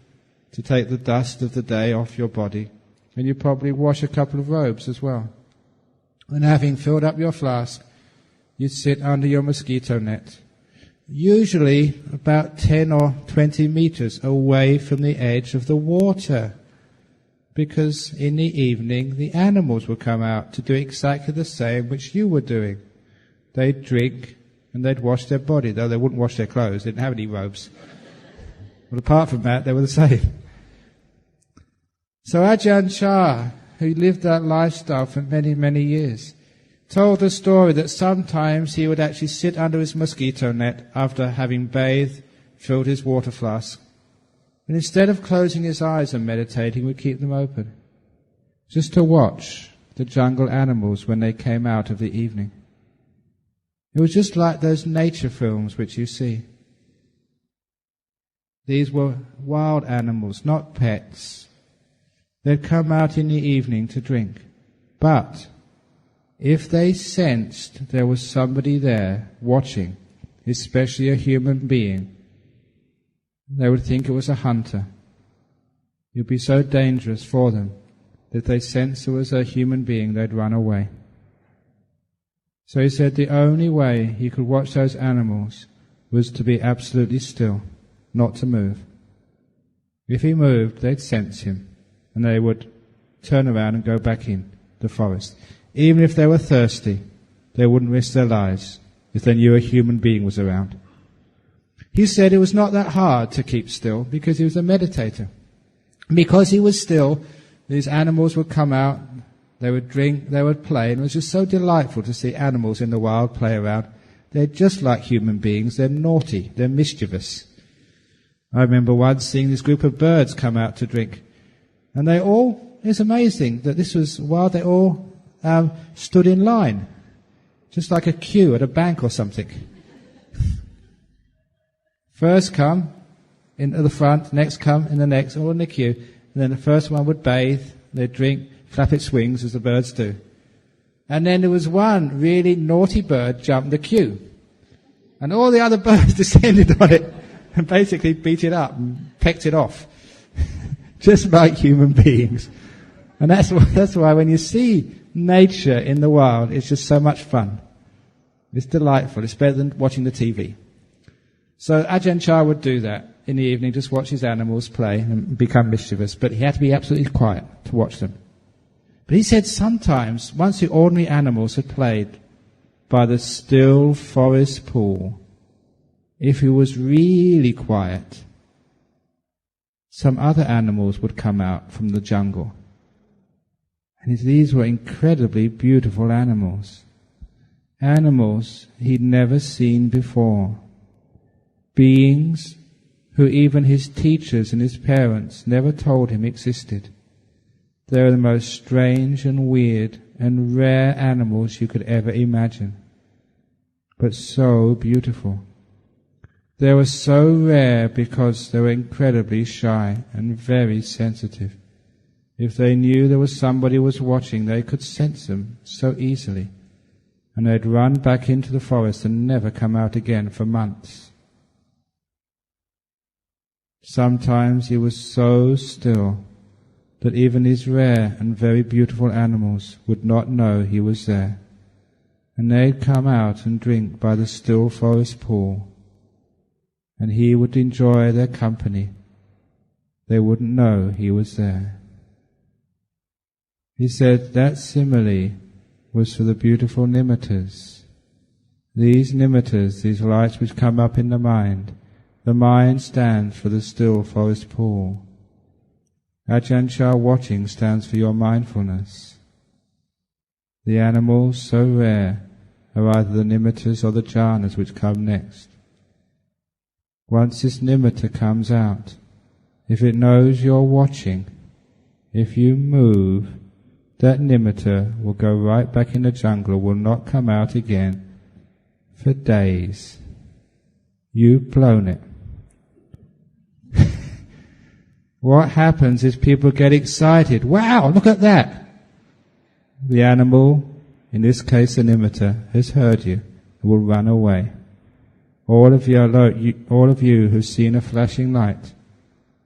to take the dust of the day off your body, and you probably wash a couple of robes as well. And having filled up your flask, you'd sit under your mosquito net, usually about 10 or 20 meters away from the edge of the water, because in the evening the animals would come out to do exactly the same which you were doing. They'd drink and they'd wash their body, though they wouldn't wash their clothes, they didn't have any robes. But apart from that, they were the same. So Ajahn Chah, who lived that lifestyle for many, many years, told the story that sometimes he would actually sit under his mosquito net after having bathed, filled his water flask, and instead of closing his eyes and meditating, he would keep them open, just to watch the jungle animals when they came out of the evening. It was just like those nature films which you see. These were wild animals, not pets. They'd come out in the evening to drink. But if they sensed there was somebody there watching, especially a human being, they would think it was a hunter. It would be so dangerous for them that if they sensed there was a human being, they'd run away. So he said the only way he could watch those animals was to be absolutely still, not to move. If he moved, they'd sense him, and they would turn around and go back in the forest. Even if they were thirsty, they wouldn't risk their lives if they knew a human being was around. He said it was not that hard to keep still because he was a meditator. Because he was still, these animals would come out, they would drink, they would play, and it was just so delightful to see animals in the wild play around. They're just like human beings. They're naughty. They're mischievous. I remember once seeing this group of birds come out to drink. And they all, it's amazing that this was while they all stood in line, just like a queue at a bank or something. First come into the front, next come in the next, all in the queue. And then the first one would bathe, they'd drink, flap its wings as the birds do. And then there was one really naughty bird jumped the queue. And all the other birds descended on it and basically beat it up and pecked it off. Just like human beings. And that's why when you see nature in the wild, it's just so much fun. It's delightful. It's better than watching the TV. So Ajahn Chah would do that in the evening, just watch his animals play and become mischievous. But he had to be absolutely quiet to watch them. But he said sometimes, once the ordinary animals had played by the still forest pool, if he was really quiet, some other animals would come out from the jungle. And these were incredibly beautiful animals. Animals he'd never seen before. Beings who even his teachers and his parents never told him existed. They are the most strange and weird and rare animals you could ever imagine, but so beautiful. They were so rare because they were incredibly shy and very sensitive. If they knew there was somebody who was watching, they could sense them so easily, and they'd run back into the forest and never come out again for months. Sometimes he was so still that even these rare and very beautiful animals would not know he was there, and they'd come out and drink by the still forest pool, and he would enjoy their company. They wouldn't know he was there. He said that simile was for the beautiful nimittas. These nimittas, these lights which come up in the mind stands for the still forest pool. Ajahn Chah watching stands for your mindfulness. The animals so rare are either the nimittas or the jhanas which come next. Once this nimitta comes out, if it knows you're watching, if you move, that nimitta will go right back in the jungle, will not come out again for days. You've blown it. What happens is people get excited. Wow, look at that! The animal, in this case the nimitta, has heard you and will run away. All of you who've seen a flashing light,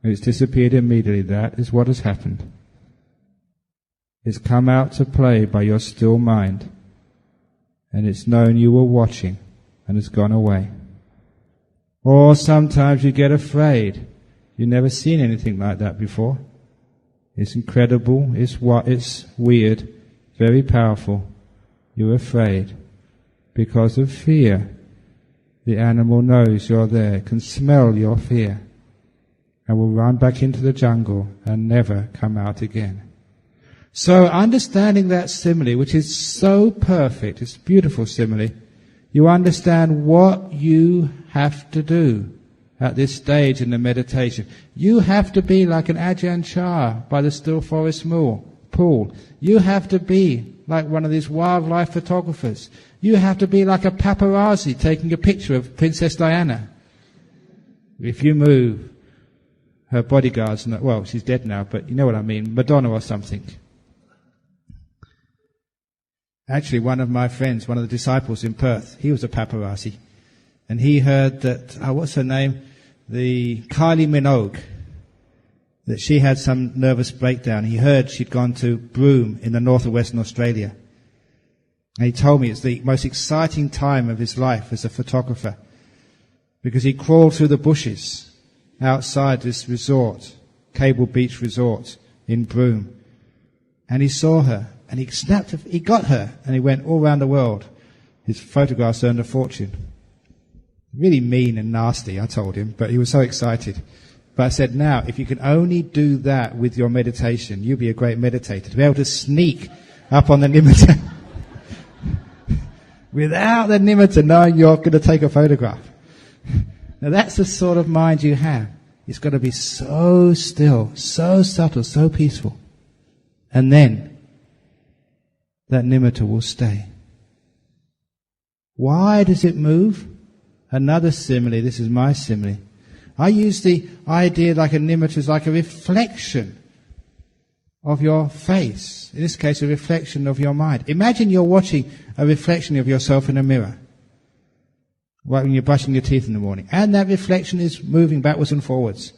and it's disappeared immediately, that is what has happened. It's come out to play by your still mind, and it's known you were watching and has gone away. Or sometimes you get afraid. You've never seen anything like that before. It's incredible, it's weird, very powerful. You're afraid. Because of fear, the animal knows you're there, can smell your fear, and will run back into the jungle and never come out again. So understanding that simile, which is so perfect, it's a beautiful simile, you understand what you have to do at this stage in the meditation. You have to be like an Ajahn Chah by the still forest pool. You have to be like one of these wildlife photographers. You have to be like a paparazzi taking a picture of Princess Diana. If you move, her bodyguards, well, she's dead now, but you know what I mean, Madonna or something. Actually, one of my friends, one of the disciples in Perth, he was a paparazzi. And he heard that, what's her name? The Kylie Minogue, that she had some nervous breakdown. He heard she'd gone to Broome in the north of Western Australia. And he told me it's the most exciting time of his life as a photographer, because he crawled through the bushes outside this resort, Cable Beach Resort in Broome. And he saw her, and he got her, and he went all around the world. His photographs earned a fortune. Really mean and nasty, I told him, but he was so excited. But I said, now, if you can only do that with your meditation, you'll be a great meditator. To be able to sneak up on the nimitta without the nimitta knowing you're going to take a photograph. Now that's the sort of mind you have. It's got to be so still, so subtle, so peaceful. And then that nimitta will stay. Why does it move? Another simile, this is my simile. I use the idea like a nimitta is like a reflection of your face. In this case, a reflection of your mind. Imagine you're watching a reflection of yourself in a mirror, right when you're brushing your teeth in the morning. And that reflection is moving backwards and forwards.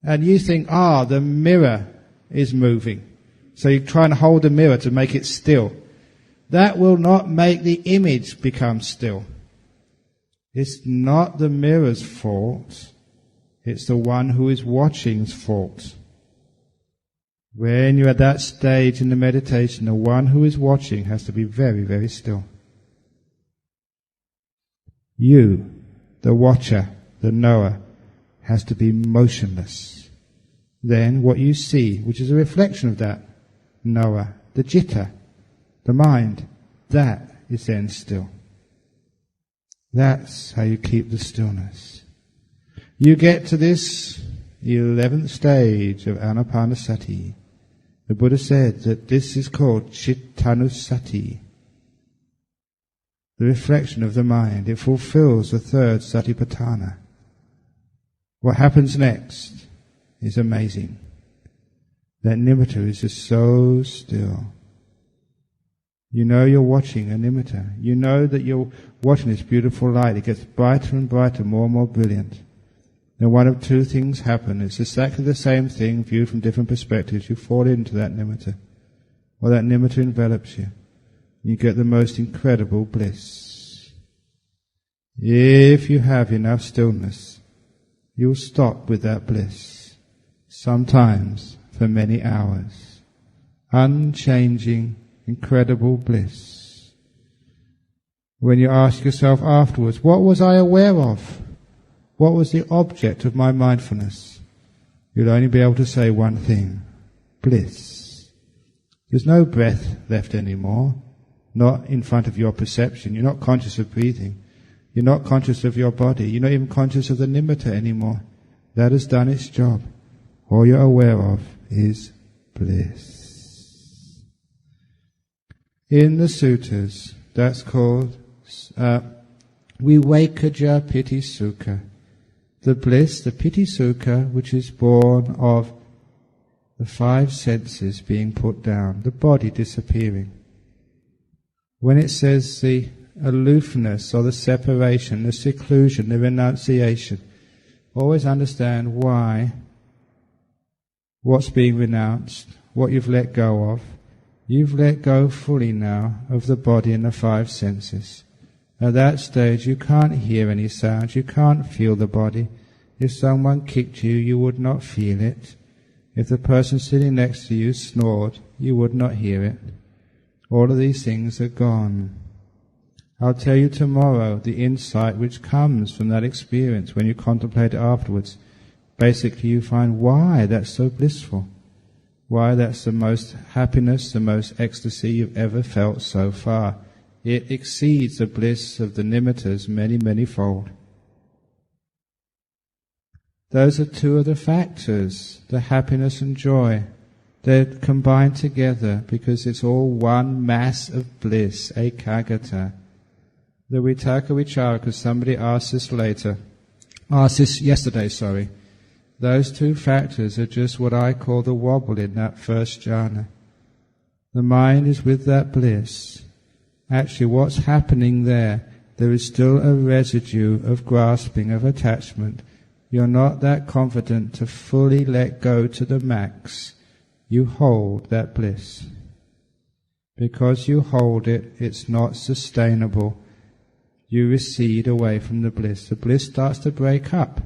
And you think, the mirror is moving. So you try and hold the mirror to make it still. That will not make the image become still. It's not the mirror's fault. It's the one who is watching's fault. When you're at that stage in the meditation, the one who is watching has to be very, very still. You, the watcher, the knower, has to be motionless. Then what you see, which is a reflection of that knower, the citta, the mind, that is then still. That's how you keep the stillness. You get to this 11th stage of Anapanasati. The Buddha said that this is called Chittanusati, the reflection of the mind. It fulfills the third Satipatthana. What happens next is amazing. That nimitta is just so still. You know you're watching a nimitta. You know that you're watching this beautiful light. It gets brighter and brighter, more and more brilliant. then one of two things happen. It's exactly the same thing viewed from different perspectives. You fall into that nimitta, or that nimitta envelops you. You get the most incredible bliss. If you have enough stillness, you'll stop with that bliss, sometimes for many hours. Unchanging, incredible bliss. When you ask yourself afterwards, what was I aware of? What was the object of my mindfulness? You'll only be able to say one thing: bliss. There's no breath left anymore, not in front of your perception. You're not conscious of breathing. You're not conscious of your body. You're not even conscious of the nimitta anymore. That has done its job. All you're aware of is bliss. In the suttas, that's called Vivekaja Piti Sukha. The bliss, the Piti Sukha, which is born of the five senses being put down, the body disappearing. When it says the aloofness or the separation, the seclusion, the renunciation, always understand why, what's being renounced, what you've let go of. You've let go fully now of the body and the five senses. At that stage you can't hear any sounds, you can't feel the body. If someone kicked you, you would not feel it. If the person sitting next to you snored, you would not hear it. All of these things are gone. I'll tell you tomorrow the insight which comes from that experience when you contemplate it afterwards. Basically you find why that's so blissful, why that's the most happiness, the most ecstasy you've ever felt so far. It exceeds the bliss of the nimittas many, many fold. Those are two of the factors, the happiness and joy. They're combined together because it's all one mass of bliss, ekaggata. The vitaka vichara, because somebody asked this yesterday. Those two factors are just what I call the wobble in that first jhana. The mind is with that bliss. Actually, what's happening there is still a residue of grasping, of attachment. You're not that confident to fully let go to the max. You hold that bliss. Because you hold it, it's not sustainable. You recede away from the bliss. The bliss starts to break up.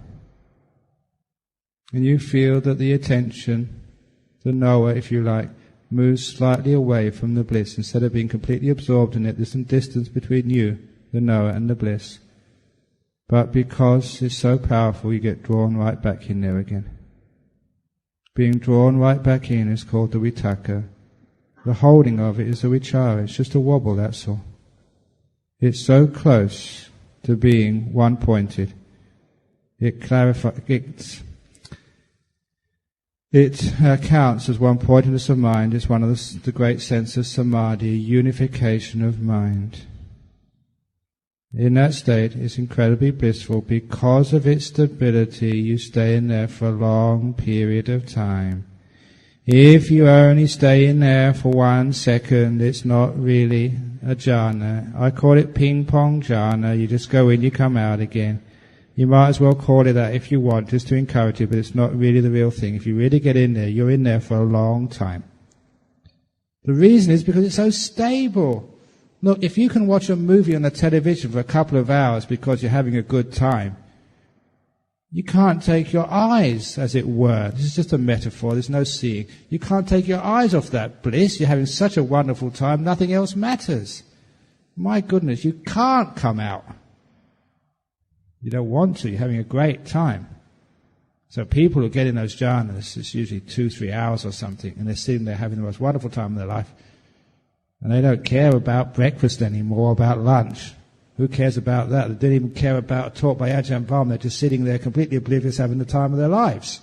And you feel that the attention, the knower, if you like, moves slightly away from the bliss. Instead of being completely absorbed in it, there's some distance between you, the knower, and the bliss. But because it's so powerful, you get drawn right back in there again. Being drawn right back in is called the vitaka. The holding of it is the vichara. It's just a wobble, that's all. It's so close to being one-pointed. It counts as one pointedness of mind. It's one of the great senses of samadhi, unification of mind. In that state, it's incredibly blissful. Because of its stability, you stay in there for a long period of time. If you only stay in there for 1 second, it's not really a jhana. I call it ping-pong jhana. You just go in, you come out again. You might as well call it that if you want, just to encourage it, but it's not really the real thing. If you really get in there, you're in there for a long time. The reason is because it's so stable. Look, if you can watch a movie on the television for a couple of hours because you're having a good time, you can't take your eyes, as it were. This is just a metaphor, there's no seeing. You can't take your eyes off that bliss. You're having such a wonderful time, nothing else matters. My goodness, you can't come out. You don't want to, you're having a great time. So people who get in those jhanas, it's usually 2-3 hours or something, and they're sitting there having the most wonderful time of their life. And they don't care about breakfast anymore, about lunch. Who cares about that? They didn't even care about a talk by Ajahn Brahm. They're just sitting there completely oblivious, having the time of their lives.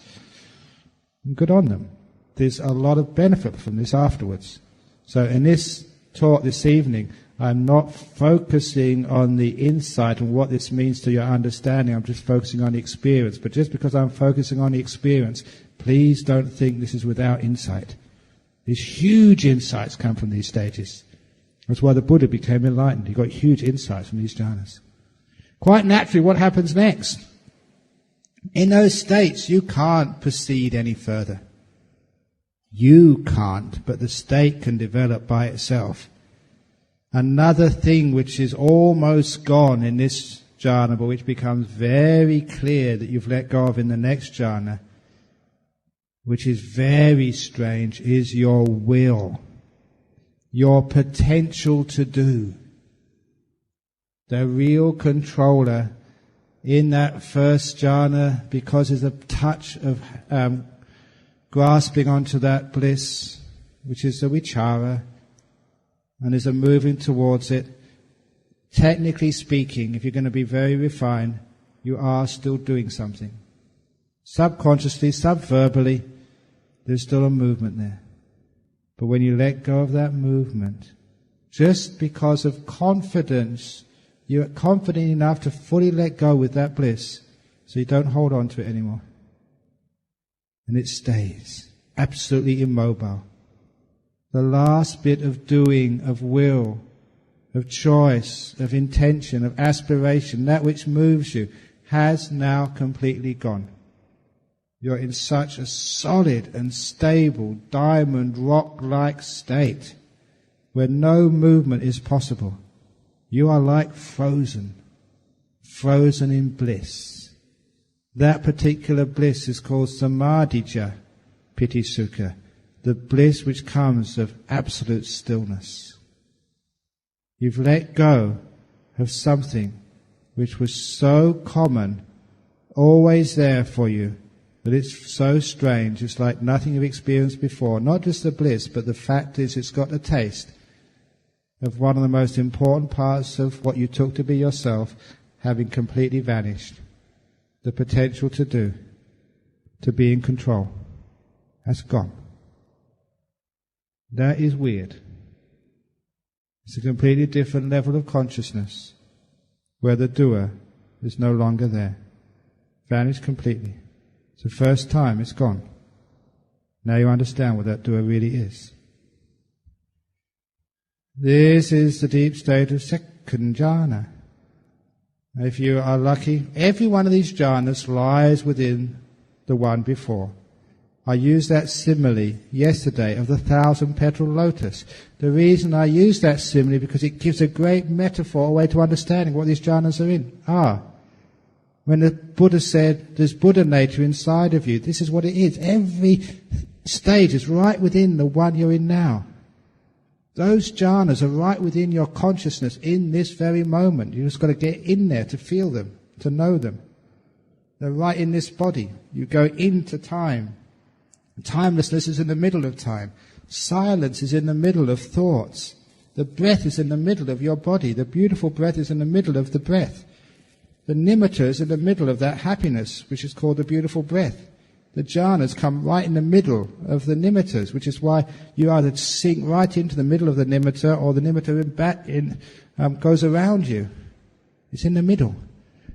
And good on them. There's a lot of benefit from this afterwards. So in this talk this evening, I'm not focusing on the insight and what this means to your understanding. I'm just focusing on the experience. But just because I'm focusing on the experience, please don't think this is without insight. These huge insights come from these stages. That's why the Buddha became enlightened. He got huge insights from these jhanas. Quite naturally, what happens next? In those states, you can't proceed any further. You can't, but the state can develop by itself. Another thing which is almost gone in this jhana, but which becomes very clear that you've let go of in the next jhana, which is very strange, is your will, your potential to do. The real controller in that first jhana, because there's a touch of grasping onto that bliss, which is the vichara, and there's a moving towards it. Technically speaking, if you're going to be very refined, you are still doing something. Subconsciously, subverbally, there's still a movement there. But when you let go of that movement, just because of confidence, you're confident enough to fully let go with that bliss, so you don't hold on to it anymore. And it stays absolutely immobile. The last bit of doing, of will, of choice, of intention, of aspiration, that which moves you, has now completely gone. You're in such a solid and stable diamond rock-like state where no movement is possible. You are like frozen in bliss. That particular bliss is called samadhija piti sukha, the bliss which comes of absolute stillness. You've let go of something which was so common, always there for you, that it's so strange, it's like nothing you've experienced before. Not just the bliss, but the fact is it's got a taste of one of the most important parts of what you took to be yourself having completely vanished. The potential to do, to be in control, has gone. That is weird. It's a completely different level of consciousness where the doer is no longer there. Vanished completely. It's the first time it's gone. Now you understand what that doer really is. This is the deep state of second jhana. If you are lucky, every one of these jhanas lies within the one before. I used that simile yesterday of the 1,000-petal lotus. The reason I use that simile because it gives a great metaphor, a way to understanding what these jhanas are. When the Buddha said, there's Buddha nature inside of you, this is what it is. Every stage is right within the one you're in now. Those jhanas are right within your consciousness in this very moment. You just got to get in there to feel them, to know them. They're right in this body. You go into time. Timelessness is in the middle of time. Silence is in the middle of thoughts. The breath is in the middle of your body. The beautiful breath is in the middle of the breath. The nimitta is in the middle of that happiness, which is called the beautiful breath. The jhanas come right in the middle of the nimittas, which is why you either sink right into the middle of the nimitta, or the nimitta goes around you. It's in the middle.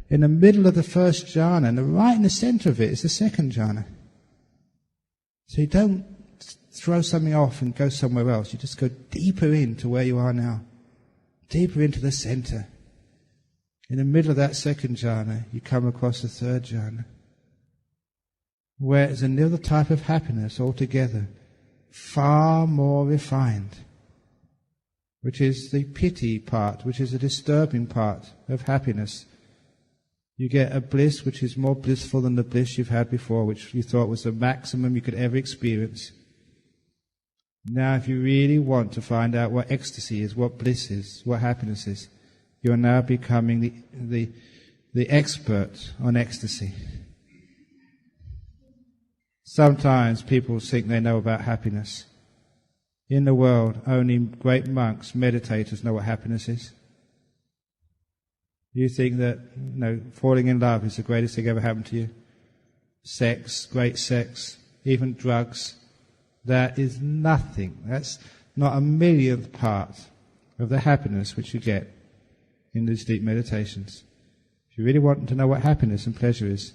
In the middle of the first jhana, and right in the center of it is the second jhana. So you don't throw something off and go somewhere else. You just go deeper into where you are now. Deeper into the center. In the middle of that second jhana, you come across the third jhana, where it's another type of happiness altogether, far more refined, which is the pity part, which is the disturbing part of happiness. You get a bliss which is more blissful than the bliss you've had before, which you thought was the maximum you could ever experience. Now, if you really want to find out what ecstasy is, what bliss is, what happiness is, you are now becoming the expert on ecstasy. Sometimes people think they know about happiness. In the world, only great monks, meditators know what happiness is. You think that, falling in love is the greatest thing ever happened to you? Sex, great sex, even drugs, that is nothing. That's not a millionth part of the happiness which you get in these deep meditations. If you really want to know what happiness and pleasure is,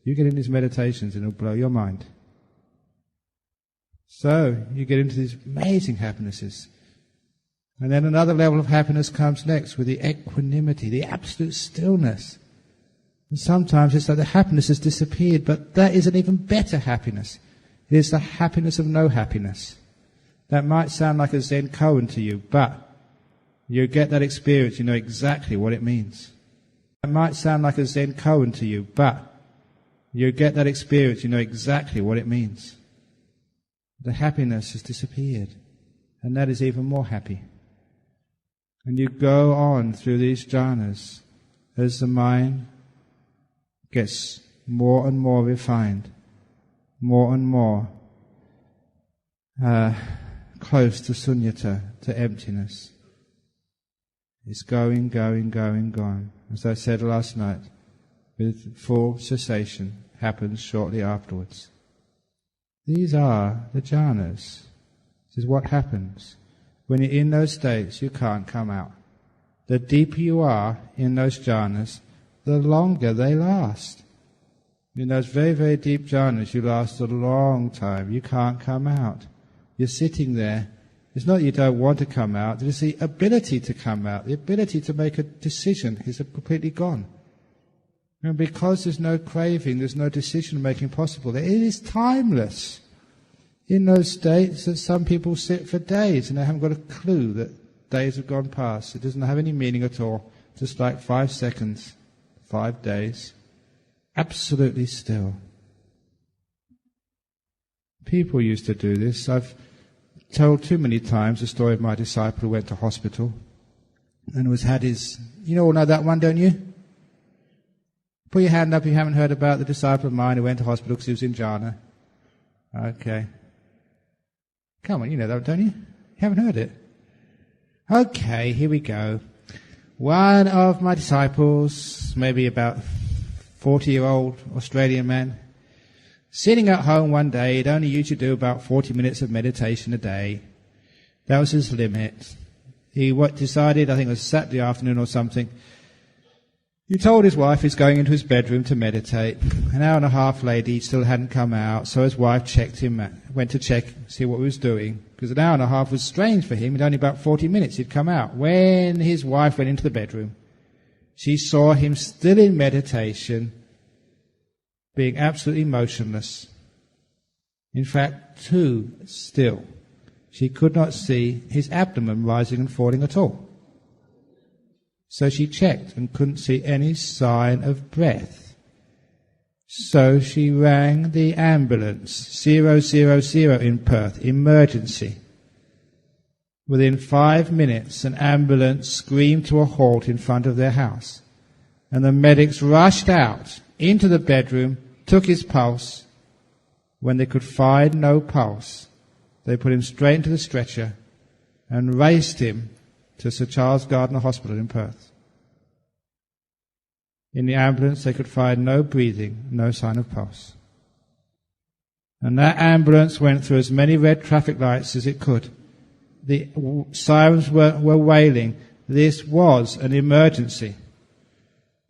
you get in these meditations and it'll blow your mind. So, you get into these amazing happinesses. And then another level of happiness comes next with the equanimity, the absolute stillness. And sometimes it's like the happiness has disappeared, but that is an even better happiness. It is the happiness of no happiness. That might sound like a Zen koan to you, but you get that experience, you know exactly what it means. It might sound like a Zen koan to you, but you get that experience, you know exactly what it means. The happiness has disappeared, and that is even more happy. And you go on through these jhanas as the mind gets more and more refined, more and more close to sunyata, to emptiness. It's going. As I said last night, with full cessation happens shortly afterwards. These are the jhanas. This is what happens. When you're in those states, you can't come out. The deeper you are in those jhanas, the longer they last. In those very, very deep jhanas, you last a long time. You can't come out. You're sitting there. It's not that you don't want to come out. It's the ability to come out. The ability to make a decision is completely gone. And because there's no craving, there's no decision-making possible. It is timeless. In those states that some people sit for days and they haven't got a clue that days have gone past. It doesn't have any meaning at all. Just like 5 seconds, 5 days. Absolutely still. People used to do this. I've told too many times the story of my disciple who went to hospital and had his... You all know that one, don't you? Put your hand up if you haven't heard about the disciple of mine who went to hospital because he was in jhana. Okay. Come on, you know that, don't you? You haven't heard it? Okay, here we go. One of my disciples, maybe about 40-year-old Australian man, sitting at home one day, he'd only usually do about 40 minutes of meditation a day. That was his limit. He decided, I think it was Saturday afternoon or something, he told his wife he's going into his bedroom to meditate. An hour and a half later, he still hadn't come out, so his wife went to check, see what he was doing, because an hour and a half was strange for him. It only about 40 minutes he'd come out. When his wife went into the bedroom, she saw him still in meditation, being absolutely motionless. In fact, too still. She could not see his abdomen rising and falling at all. So she checked and couldn't see any sign of breath. So she rang the ambulance, 000 in Perth, emergency. Within 5 minutes, an ambulance screamed to a halt in front of their house. And the medics rushed out into the bedroom, took his pulse. When they could find no pulse, they put him straight into the stretcher and raced him to Sir Charles Gardner Hospital in Perth. In the ambulance, they could find no breathing, no sign of pulse. And that ambulance went through as many red traffic lights as it could. The sirens were wailing. This was an emergency.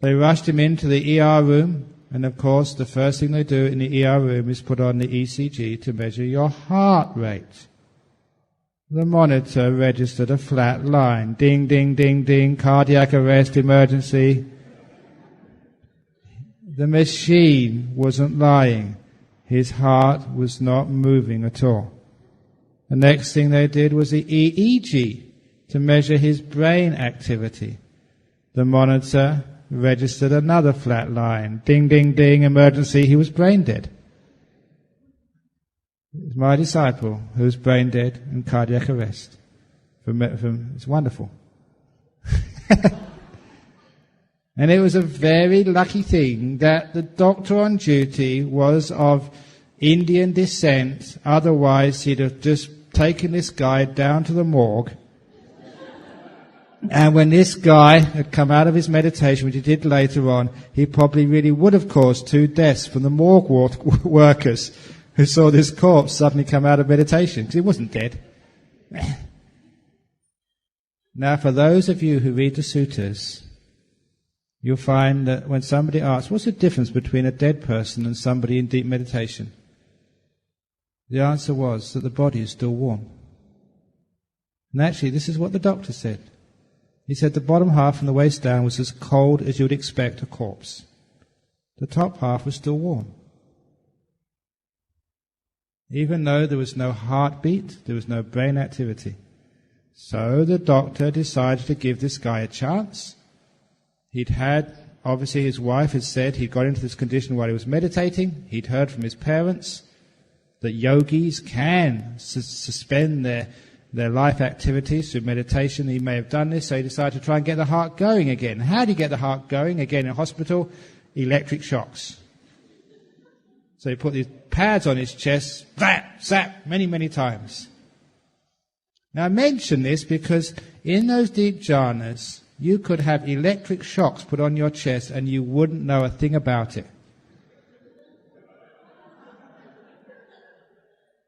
They rushed him into the ER room, and of course, the first thing they do in the ER room is put on the ECG to measure your heart rate. The monitor registered a flat line. Ding, ding, ding, ding, cardiac arrest, emergency. The machine wasn't lying. His heart was not moving at all. The next thing they did was the EEG to measure his brain activity. The monitor registered another flat line. Ding, ding, ding, emergency, he was brain dead. It's my disciple who's brain dead and cardiac arrest. It's wonderful. And it was a very lucky thing that the doctor on duty was of Indian descent. Otherwise, he'd have just taken this guy down to the morgue. And when this guy had come out of his meditation, which he did later on, he probably really would have caused 2 deaths from the morgue workers who saw this corpse suddenly come out of meditation, because he wasn't dead. Now, for those of you who read the suttas, you'll find that when somebody asks, what's the difference between a dead person and somebody in deep meditation? The answer was that the body is still warm. And actually, this is what the doctor said. He said the bottom half from the waist down was as cold as you would expect a corpse. the top half was still warm. Even though there was no heartbeat, there was no brain activity. So the doctor decided to give this guy a chance. Obviously his wife had said he'd got into this condition while he was meditating. He'd heard from his parents that yogis can suspend their life activities through meditation. He may have done this, so he decided to try and get the heart going again. How do you get the heart going? Again, in hospital, electric shocks. So he put these pads on his chest, zap, many, many times. Now I mention this because in those deep jhanas, you could have electric shocks put on your chest and you wouldn't know a thing about it.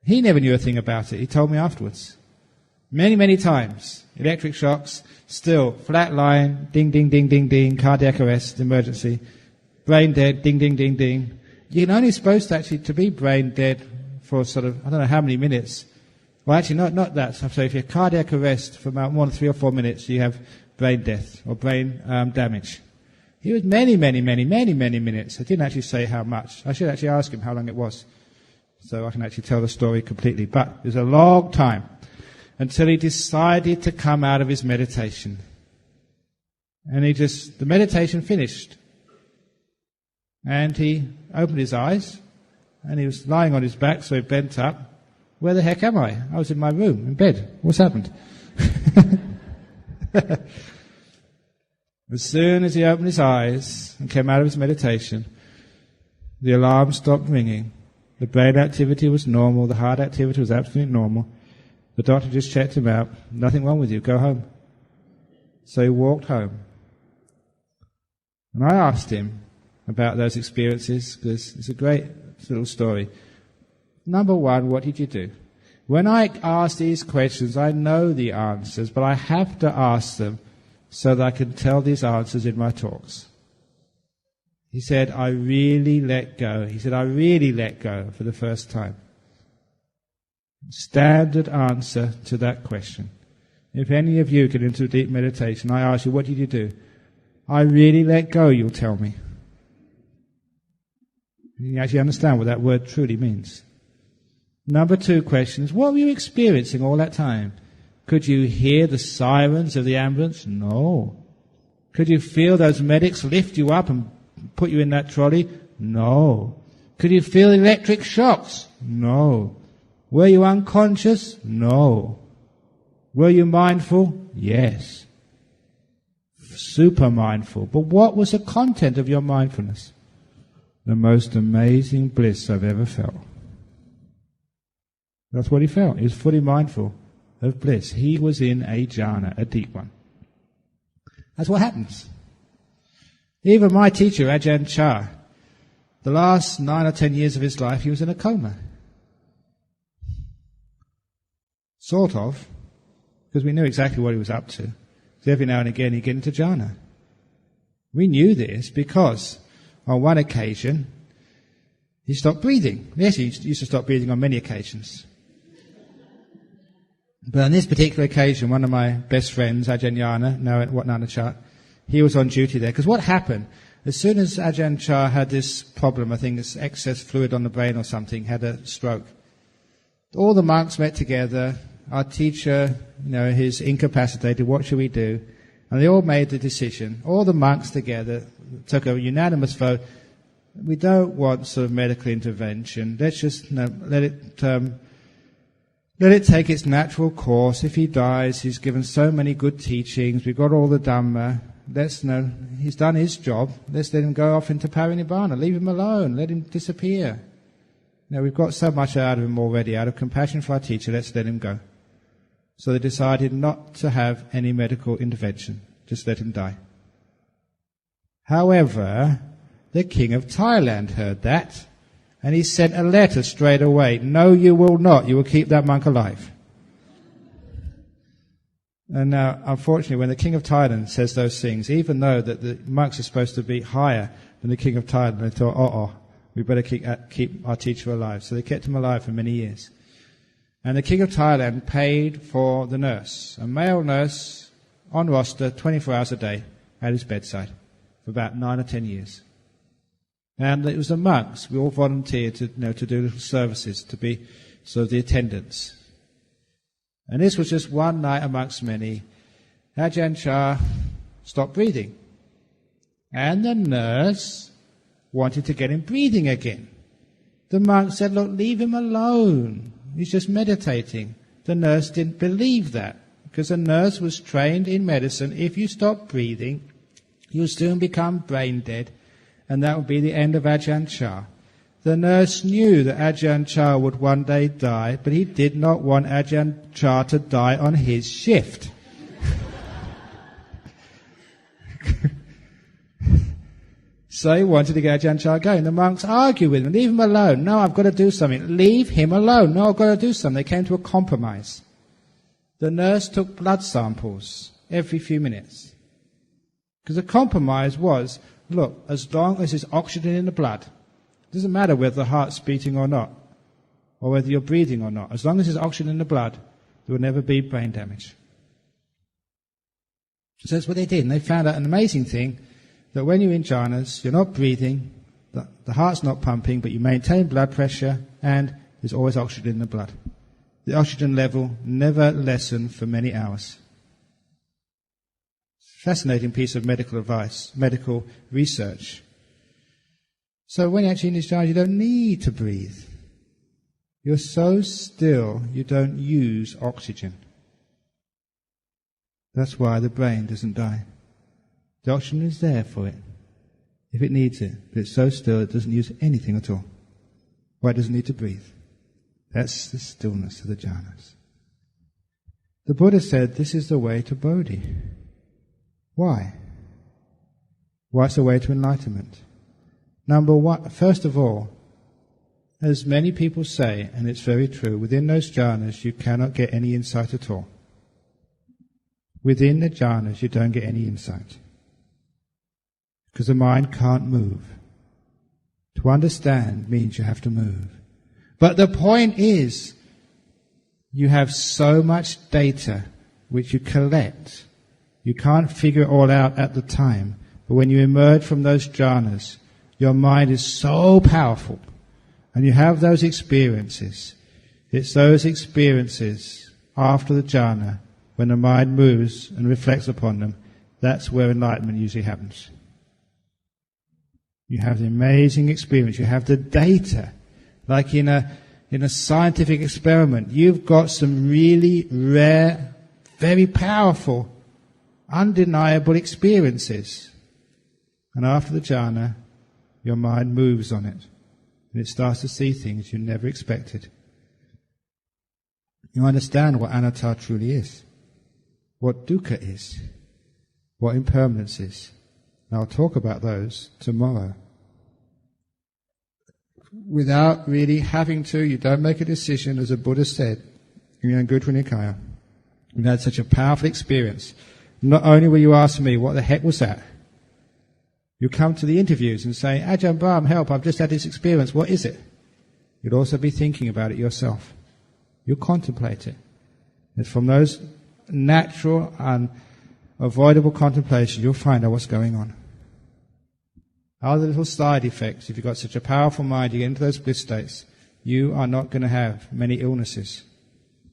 He never knew a thing about it. He told me afterwards. Many, many times. Electric shocks, still, flat line, ding, ding, ding, ding, ding, cardiac arrest, emergency, brain dead, ding, ding, ding, ding. You're only supposed to be brain dead for sort of, I don't know how many minutes. Well, actually, not that. So if you have cardiac arrest for about more than 3 or 4 minutes, you have brain death or brain damage. He was many, many, many, many, many minutes. I didn't actually say how much. I should actually ask him how long it was, so I can actually tell the story completely. But it was a long time until he decided to come out of his meditation. And the meditation finished. And he opened his eyes, and he was lying on his back, so he bent up. Where the heck am I? I was in my room, in bed. What's happened? As soon as he opened his eyes and came out of his meditation, the alarm stopped ringing. The brain activity was normal. The heart activity was absolutely normal. The doctor just checked him out. Nothing wrong with you. Go home. So he walked home. And I asked him about those experiences, because it's a great little story. Number one, what did you do? When I ask these questions, I know the answers, but I have to ask them so that I can tell these answers in my talks. He said, I really let go. He said, I really let go for the first time. Standard answer to that question. If any of you get into deep meditation, I ask you, what did you do? I really let go, you'll tell me. You actually understand what that word truly means. Number 2 question is, what were you experiencing all that time? Could you hear the sirens of the ambulance? No. Could you feel those medics lift you up and put you in that trolley? No. Could you feel electric shocks? No. Were you unconscious? No. Were you mindful? Yes. Super mindful. But what was the content of your mindfulness? The most amazing bliss I've ever felt. That's what he felt. He was fully mindful of bliss. He was in a jhana, a deep one. That's what happens. Even my teacher, Ajahn Brahm, the last 9 or 10 years of his life, he was in a coma. Sort of, because we knew exactly what he was up to. So every now and again he'd get into jhana. We knew this because on one occasion he stopped breathing. Yes, he used to stop breathing on many occasions. But on this particular occasion, one of my best friends, Ajahn Jhana, now at Wat Nanachat, he was on duty there. Because what happened, as soon as Ajahn Chah had this problem, I think it's excess fluid on the brain or something, had a stroke, all the monks met together. Our teacher, he's incapacitated, what should we do? And they all made the decision. All the monks together took a unanimous vote. We don't want sort of medical intervention. Let's just let it take its natural course. If he dies, he's given so many good teachings. We've got all the Dhamma. He's done his job. Let's let him go off into Parinibbana. Leave him alone. Let him disappear. We've got so much out of him already. Out of compassion for our teacher, let's let him go. So they decided not to have any medical intervention. Just let him die. However, the king of Thailand heard that, and he sent a letter straight away. No, you will not. You will keep that monk alive. And now, unfortunately, when the king of Thailand says those things, even though that the monks are supposed to be higher than the king of Thailand, they thought, we better keep our teacher alive. So they kept him alive for many years. And the king of Thailand paid for the nurse, a male nurse on roster 24 hours a day at his bedside for about 9 or 10 years. And it was the monks. We all volunteered to do little services, to be sort of the attendants. And this was just one night amongst many. Ajahn Chah stopped breathing. And the nurse wanted to get him breathing again. The monk said, look, leave him alone. He's just meditating. The nurse didn't believe that, because the nurse was trained in medicine. If you stop breathing, you'll soon become brain dead, and that would be the end of Ajahn Chah. The nurse knew that Ajahn Chah would one day die, but he did not want Ajahn Chah to die on his shift. So he wanted to get Ajahn Chah going. The monks argued with him. Leave him alone. No, I've got to do something. Leave him alone. No, I've got to do something. They came to a compromise. The nurse took blood samples every few minutes. Because the compromise was, look, as long as there's oxygen in the blood, it doesn't matter whether the heart's beating or not, or whether you're breathing or not. As long as there's oxygen in the blood, there will never be brain damage. So that's what they did. And they found out an amazing thing, that when you're in jhanas, you're not breathing, the heart's not pumping, but you maintain blood pressure, and there's always oxygen in the blood. The oxygen level never lessened for many hours. Fascinating piece of medical advice, medical research. So when you're actually in this jhana, you don't need to breathe. You're so still, you don't use oxygen. That's why the brain doesn't die. The oxygen is there for it, if it needs it, but it's so still it doesn't use anything at all. Why it doesn't need to breathe? That's the stillness of the jhanas. The Buddha said this is the way to Bodhi. Why? Why it's the way to enlightenment? Number one, first of all, as many people say, and it's very true, within those jhanas you cannot get any insight at all. Within the jhanas you don't get any insight, because the mind can't move. To understand means you have to move. But the point is, you have so much data which you collect. You can't figure it all out at the time. But when you emerge from those jhanas, your mind is so powerful. And you have those experiences. It's those experiences after the jhana, when the mind moves and reflects upon them, that's where enlightenment usually happens. You have the amazing experience. You have the data. Like in a scientific experiment, you've got some really rare, very powerful, undeniable experiences. And after the jhana, your mind moves on it. And it starts to see things you never expected. You understand what anatta truly is. What dukkha is. What impermanence is. And I'll talk about those tomorrow. Without really having to, you don't make a decision, as the Buddha said in Anguttara Nikaya. You've had such a powerful experience. Not only will you ask me, what the heck was that? You come to the interviews and say, Ajahn Brahm, help, I've just had this experience, what is it? You'll also be thinking about it yourself. You'll contemplate it. It's from those natural and avoidable contemplations you'll find out what's going on. Other little side effects, if you've got such a powerful mind, you get into those bliss states, you are not going to have many illnesses.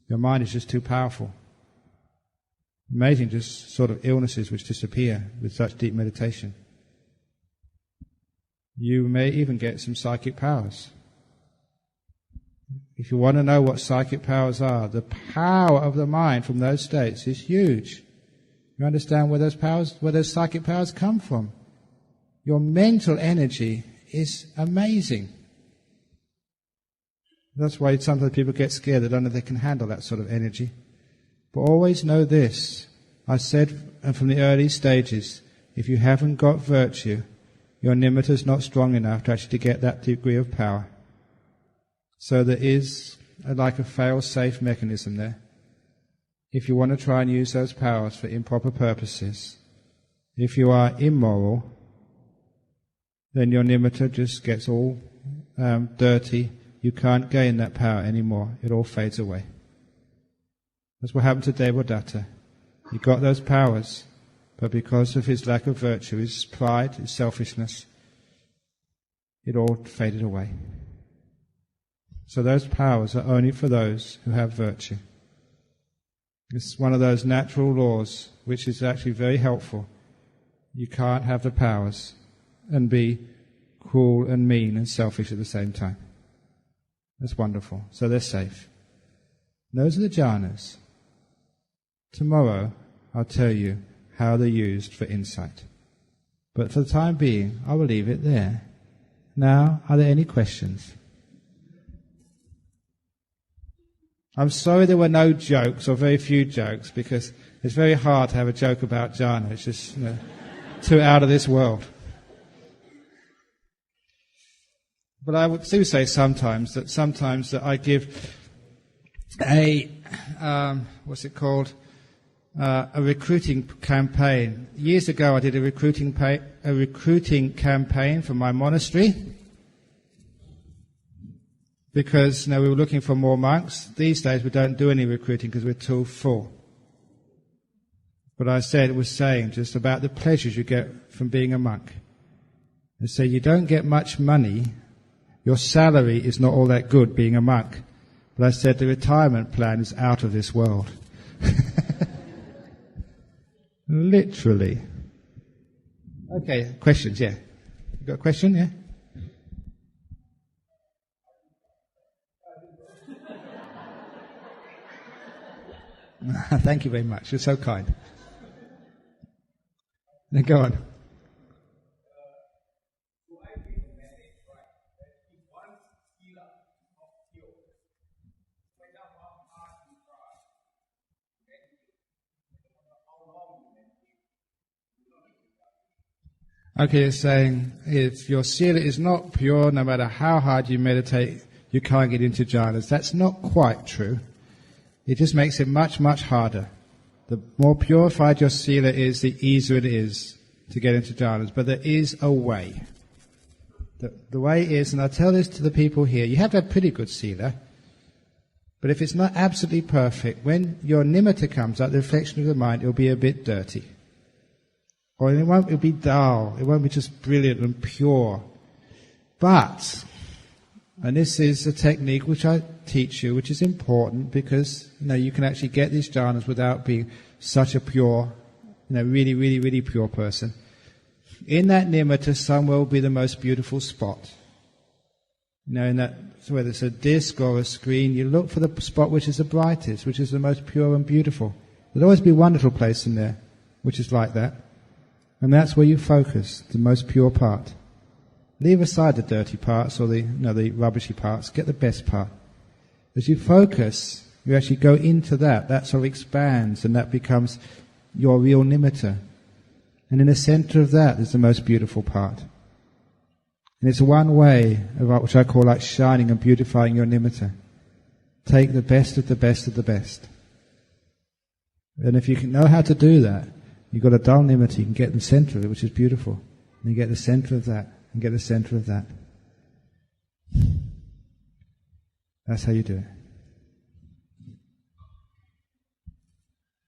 Your mind is just too powerful. Amazing, just sort of illnesses which disappear with such deep meditation. You may even get some psychic powers. If you want to know what psychic powers are, the power of the mind from those states is huge. You understand where those psychic powers come from. Your mental energy is amazing. That's why sometimes people get scared. They don't know if they can handle that sort of energy. But always know this. I said from the early stages, if you haven't got virtue, your nimitta is not strong enough to actually get that degree of power. So there is like a fail-safe mechanism there. If you want to try and use those powers for improper purposes, if you are immoral, then your nimitta just gets all dirty. You can't gain that power anymore. It all fades away. That's what happened to Devadatta. He got those powers, but because of his lack of virtue, his pride, his selfishness, it all faded away. So those powers are only for those who have virtue. It's one of those natural laws which is actually very helpful. You can't have the powers and be cruel and mean and selfish at the same time. That's wonderful. So they're safe. Those are the jhanas. Tomorrow I'll tell you how they're used for insight. But for the time being, I will leave it there. Now, are there any questions? I'm sorry there were no jokes, or very few jokes, because it's very hard to have a joke about jhana. It's just too out of this world. But I would do say sometimes that I give a recruiting campaign. Years ago, I did a recruiting campaign for my monastery because we were looking for more monks. These days, we don't do any recruiting because we're too full. But I was saying just about the pleasures you get from being a monk. I say you don't get much money. Your salary is not all that good being a monk. But I said the retirement plan is out of this world. Literally. Okay, questions, yeah. You got a question, yeah? Thank you very much. You're so kind. Now go on. Okay, it's saying if your sila is not pure, no matter how hard you meditate, you can't get into jhanas. That's not quite true. It just makes it much, much harder. The more purified your sila is, the easier it is to get into jhanas. But there is a way. The way is, and I tell this to the people here, you have to have pretty good sila. But if it's not absolutely perfect, when your nimitta comes up, the reflection of the mind, it'll be a bit dirty. Or it'll be dull. It won't be just brilliant and pure. But, and this is a technique which I teach you, which is important because, you can actually get these jhanas without being such a pure, really, really, really pure person. In that nimitta, somewhere will be the most beautiful spot. In that, so whether it's a disc or a screen, you look for the spot which is the brightest, which is the most pure and beautiful. There'll always be a wonderful place in there, which is like that. And that's where you focus, the most pure part. Leave aside the dirty parts or the rubbishy parts. Get the best part. As you focus, you actually go into that. That sort of expands and that becomes your real nimitta. And in the center of that is the most beautiful part. And it's one way of which I call like shining and beautifying your nimitta. Take the best of the best of the best. And if you can know how to do that, you've got a dull nimitta, you can get in the center of it, which is beautiful. And you get the center of that, and get the center of that. That's how you do it.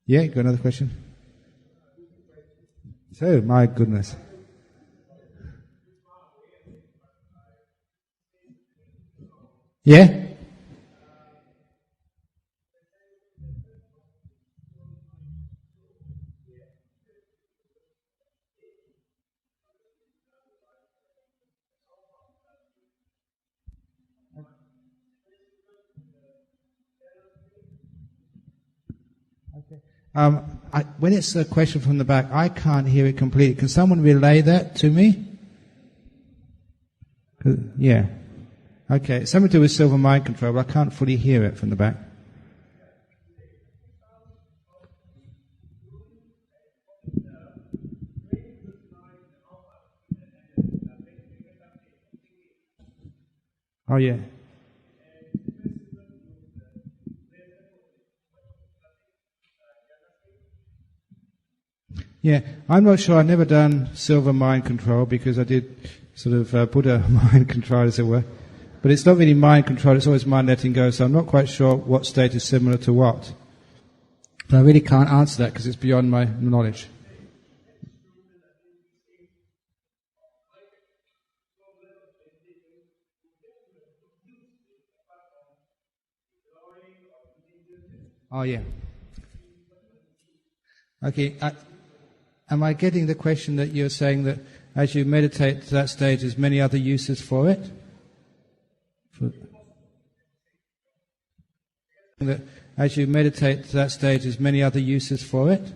Yeah, got another question? So, my goodness. Yeah? When it's a question from the back, I can't hear it completely. Can someone relay that to me? Yeah. Okay, it's something to do with silver mind control, but I can't fully hear it from the back. Oh, yeah. Yeah, I'm not sure. I've never done silver mind control because I did sort of Buddha mind control, as it were. But it's not really mind control, it's always mind letting go, so I'm not quite sure what state is similar to what. But I really can't answer that because it's beyond my knowledge. Oh, yeah. Okay, am I getting the question that you're saying that as you meditate to that stage, there's many other uses for it? That as you meditate to that stage, there's many other uses for it?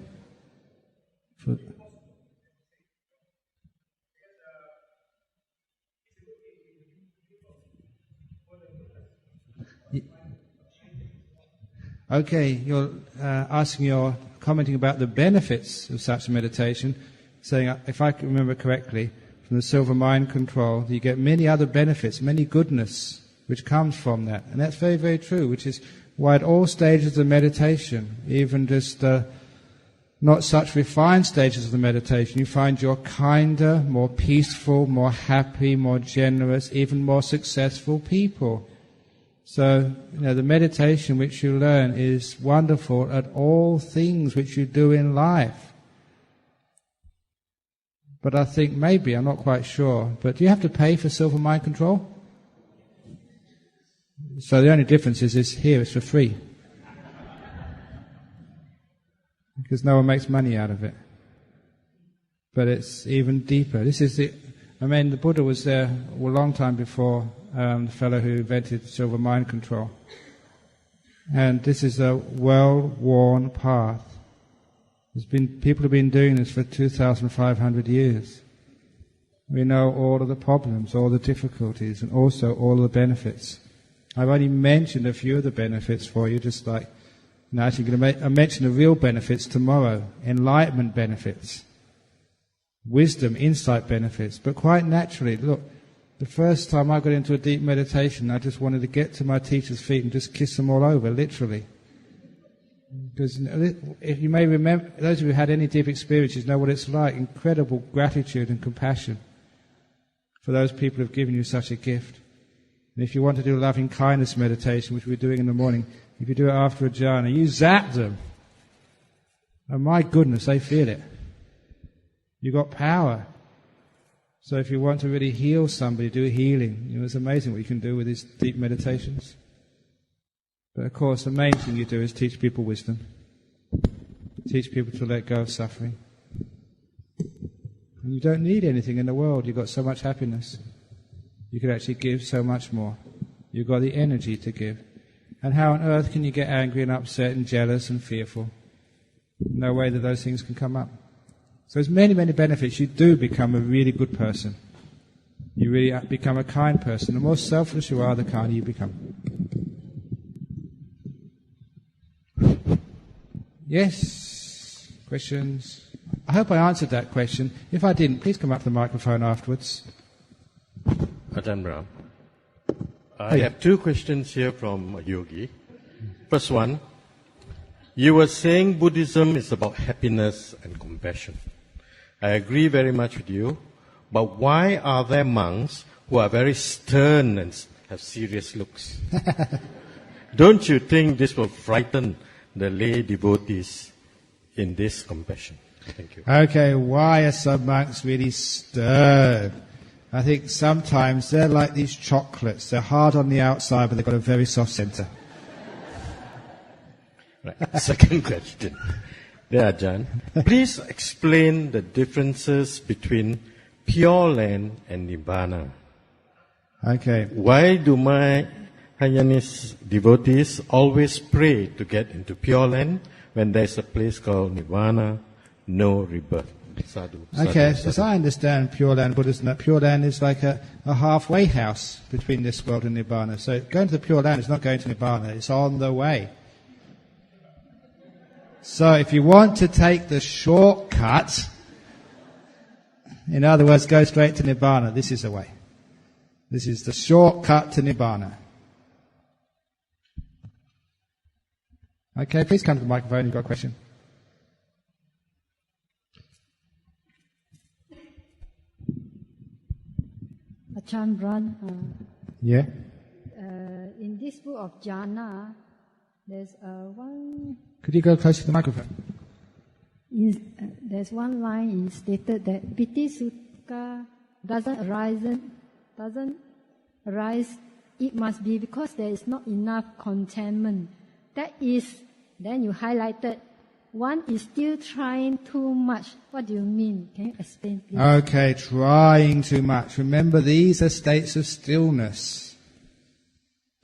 Okay, you're commenting about the benefits of such meditation, saying, if I can remember correctly, from the silver mind control, you get many other benefits, many goodness, which comes from that. And that's very, very true, which is why at all stages of meditation, even just not such refined stages of the meditation, you find you're kinder, more peaceful, more happy, more generous, even more successful people. So, the meditation which you learn is wonderful at all things which you do in life. But I think maybe, I'm not quite sure, but do you have to pay for silver mind control? So the only difference is here it's for free. Because no one makes money out of it. But it's even deeper. The Buddha was there a long time before the fellow who invented silver mind control. And this is a well-worn path. People have been doing this for 2,500 years. We know all of the problems, all the difficulties, and also all of the benefits. I've only mentioned a few of the benefits for you, just like, I'll mention the real benefits tomorrow. Enlightenment benefits. Wisdom, insight benefits. But quite naturally, look, the first time I got into a deep meditation, I just wanted to get to my teacher's feet and just kiss them all over, literally. Because if you may remember, those of you who had any deep experiences know what it's like, incredible gratitude and compassion for those people who have given you such a gift. And if you want to do loving kindness meditation, which we're doing in the morning, if you do it after a jhana, you zap them. And my goodness, they feel it. You've got power. So if you want to really heal somebody, do healing. It's amazing what you can do with these deep meditations. But of course, the main thing you do is teach people wisdom. Teach people to let go of suffering. And you don't need anything in the world. You've got so much happiness. You could actually give so much more. You've got the energy to give. And how on earth can you get angry and upset and jealous and fearful? No way that those things can come up. So there's many, many benefits. You do become a really good person. You really become a kind person. The more selfless you are, the kinder you become. Yes? Questions? I hope I answered that question. If I didn't, please come up to the microphone afterwards. Ajahn Brahm. I have two questions here from a yogi. First one, you were saying Buddhism is about happiness and compassion. I agree very much with you, but why are there monks who are very stern and have serious looks? Don't you think this will frighten the lay devotees in this compassion? Thank you. Okay, why are some monks really stern? I think sometimes they're like these chocolates. They're hard on the outside, but they've got a very soft center. Right. Second question. There, Ajahn. Please explain the differences between Pure Land and Nibbana. Okay. Why do my Hayanese devotees always pray to get into Pure Land when there's a place called Nibbana, no rebirth? Sadhu. Okay, as I understand Pure Land Buddhism, that Pure Land is like a halfway house between this world and Nibbana. So going to the Pure Land is not going to Nibbana, it's on the way. So if you want to take the shortcut, in other words, go straight to Nibbana, this is the way. This is the shortcut to Nibbana. Okay, please come to the microphone, you've got a question. Ajahn Brahm, Yeah? in this book of Jhana, there's one. Could you go closer to the microphone? There's one line is stated that Piti Sukha doesn't arise. It must be because there is not enough contentment. That is Then you highlighted, one is still trying too much. What do you mean? Can you explain, please? Okay, trying too much. Remember, these are states of stillness.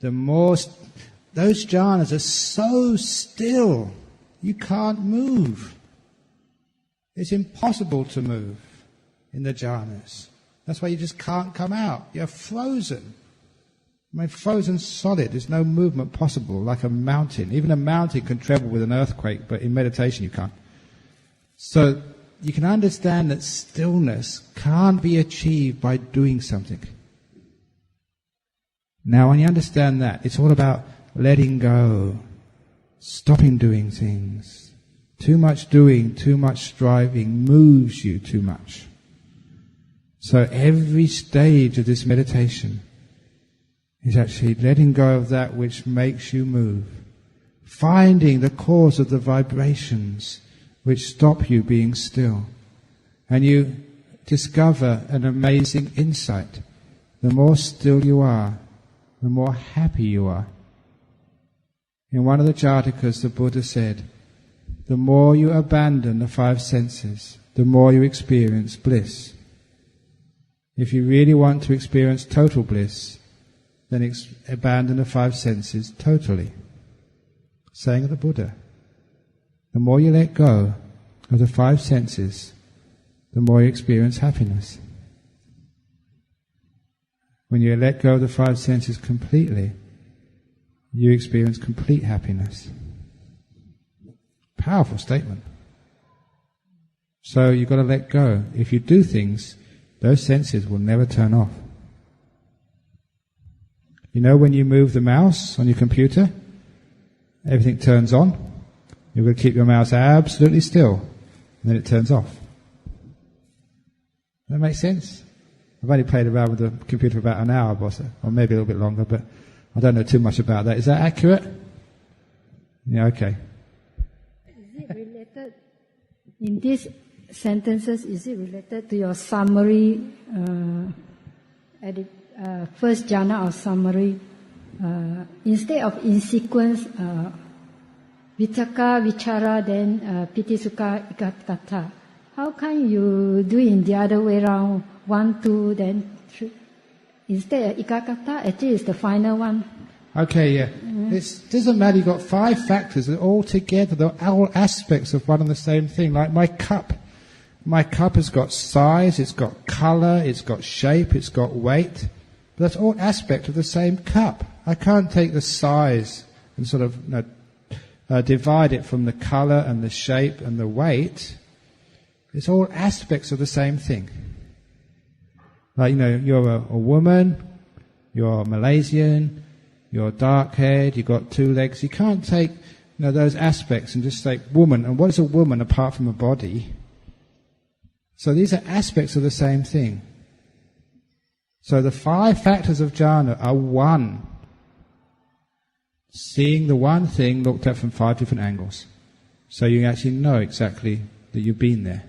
Those jhanas are so still, you can't move. It's impossible to move in the jhanas. That's why you just can't come out. You're frozen. Frozen solid. There's no movement possible, like a mountain. Even a mountain can tremble with an earthquake, but in meditation you can't. So you can understand that stillness can't be achieved by doing something. Now, when you understand that, it's all about letting go, stopping doing things. Too much doing, too much striving moves you too much. So every stage of this meditation is actually letting go of that which makes you move, finding the cause of the vibrations which stop you being still. And you discover an amazing insight. The more still you are, the more happy you are. In one of the Jatakas, the Buddha said, the more you abandon the five senses, the more you experience bliss. If you really want to experience total bliss, then abandon the five senses totally. Saying of the Buddha, the more you let go of the five senses, the more you experience happiness. When you let go of the five senses completely, you experience complete happiness. Powerful statement. So you've got to let go. If you do things, those senses will never turn off. You know, when you move the mouse on your computer, everything turns on. You've got to keep your mouse absolutely still, and then it turns off. Does that make sense? I've only played around with the computer for about an hour, or maybe a little bit longer, but I don't know too much about that. Is that accurate? Yeah, okay. Is it related, in these sentences, is it related to your summary, first jhana or summary? Instead of in sequence, vitaka, vichara, then piti, sukha, ekagata. How can you do in the other way around? 1, 2, then 3. Instead, ekagata actually is the final one. Okay, yeah. It doesn't matter. You've got 5 factors. They're all together. They're all aspects of one and the same thing. Like my cup. My cup has got size, it's got colour, it's got shape, it's got weight. But that's all aspect of the same cup. I can't take the size and sort of divide it from the colour and the shape and the weight. It's all aspects of the same thing. Like, you're a woman, you're Malaysian, you're dark-haired, you've got 2 legs. You can't take those aspects and just say woman. And what is a woman apart from a body? So these are aspects of the same thing. So the 5 factors of jhana are one. Seeing the one thing looked at from 5 different angles. So you actually know exactly that you've been there.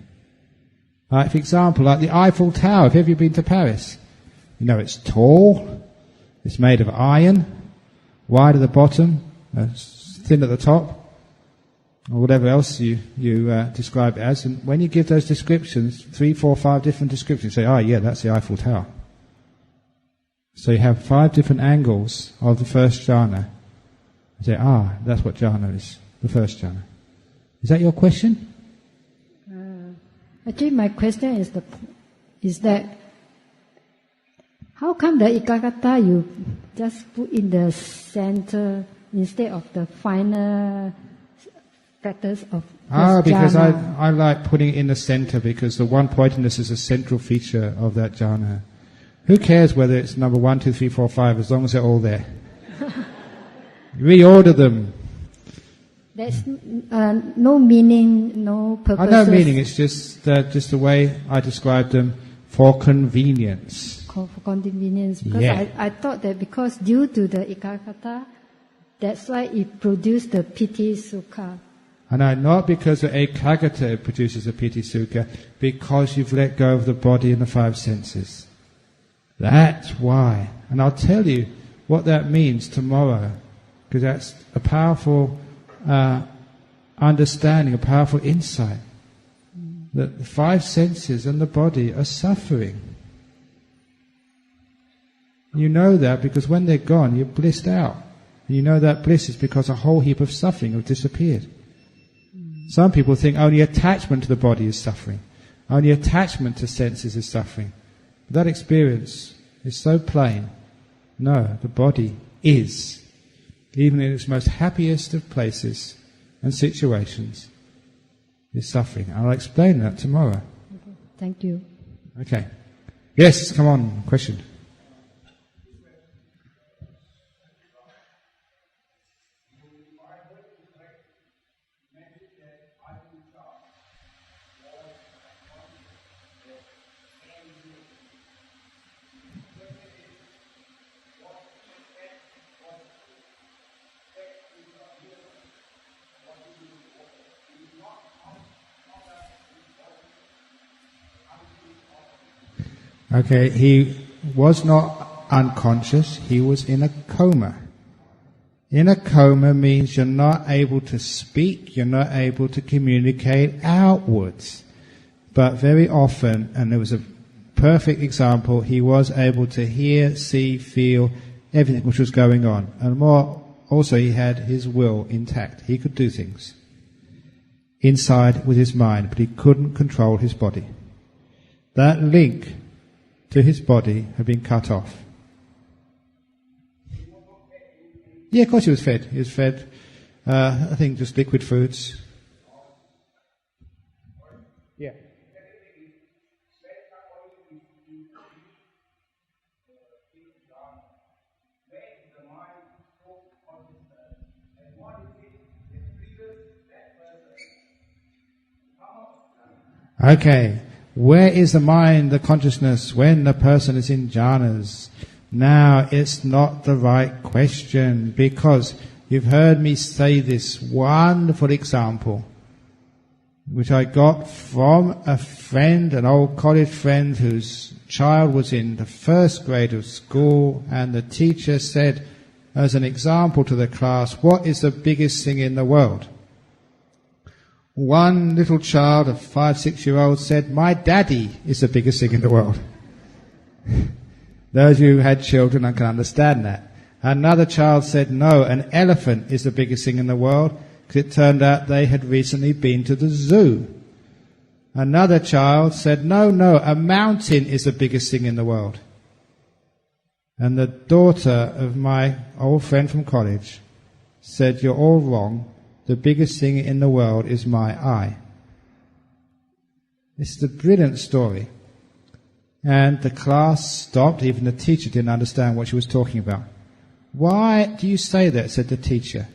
Like, for example, like the Eiffel Tower. Have you ever been to Paris? It's tall, it's made of iron, wide at the bottom, thin at the top, or whatever else you describe it as. And when you give those descriptions, 3, 4, 5 different descriptions, you say, yeah, that's the Eiffel Tower. So you have 5 different angles of the first jhana. You say, that's what jhana is, the first jhana. Is that your question? Actually, my question is that how come the ekagata you just put in the center instead of the final factors of because jhana? I like putting it in the center because the one-pointedness is a central feature of that jhana. Who cares whether it's number 1, 2, 3, 4, 5 as long as they're all there? Reorder them. There's no meaning, no purpose. No meaning. It's just the way I describe them for convenience. For convenience, because Yeah. I thought that because due to the ekagata, that's why it produced the piti sukha. And not because the ekagata produces a piti sukha, because you've let go of the body and the 5 senses. That's why. And I'll tell you what that means tomorrow, because that's a powerful understanding, a powerful insight that the five senses and the body are suffering. You know that because when they're gone, you're blissed out. And you know that bliss is because a whole heap of suffering have disappeared. Some people think only attachment to the body is suffering. Only attachment to senses is suffering. But that experience is so plain. No, the body is, even in its most happiest of places and situations, is suffering. I'll explain that tomorrow. Okay. Thank you. Okay. Yes, come on, question. Okay, he was not unconscious, he was in a coma. In a coma means you're not able to speak, you're not able to communicate outwards. But very often, and there was a perfect example, he was able to hear, see, feel everything which was going on. And more, also he had his will intact. He could do things inside with his mind, but he couldn't control his body. That link to his body had been cut off. Yeah, of course he was fed. He was fed, I think, just liquid foods. Yeah. Okay. Where is the mind, the consciousness, when the person is in jhanas? Now, it's not the right question, because you've heard me say this wonderful example, which I got from a friend, an old college friend whose child was in the first grade of school, and the teacher said, as an example to the class, what is the biggest thing in the world? One little child of 5-6-year-old said, my daddy is the biggest thing in the world. Those of you who had children, I can understand that. Another child said, no, an elephant is the biggest thing in the world, because it turned out they had recently been to the zoo. Another child said, no, a mountain is the biggest thing in the world. And the daughter of my old friend from college said, you're all wrong. The biggest thing in the world is my eye. This is a brilliant story. And the class stopped. Even the teacher didn't understand what she was talking about. Why do you say that? Said the teacher.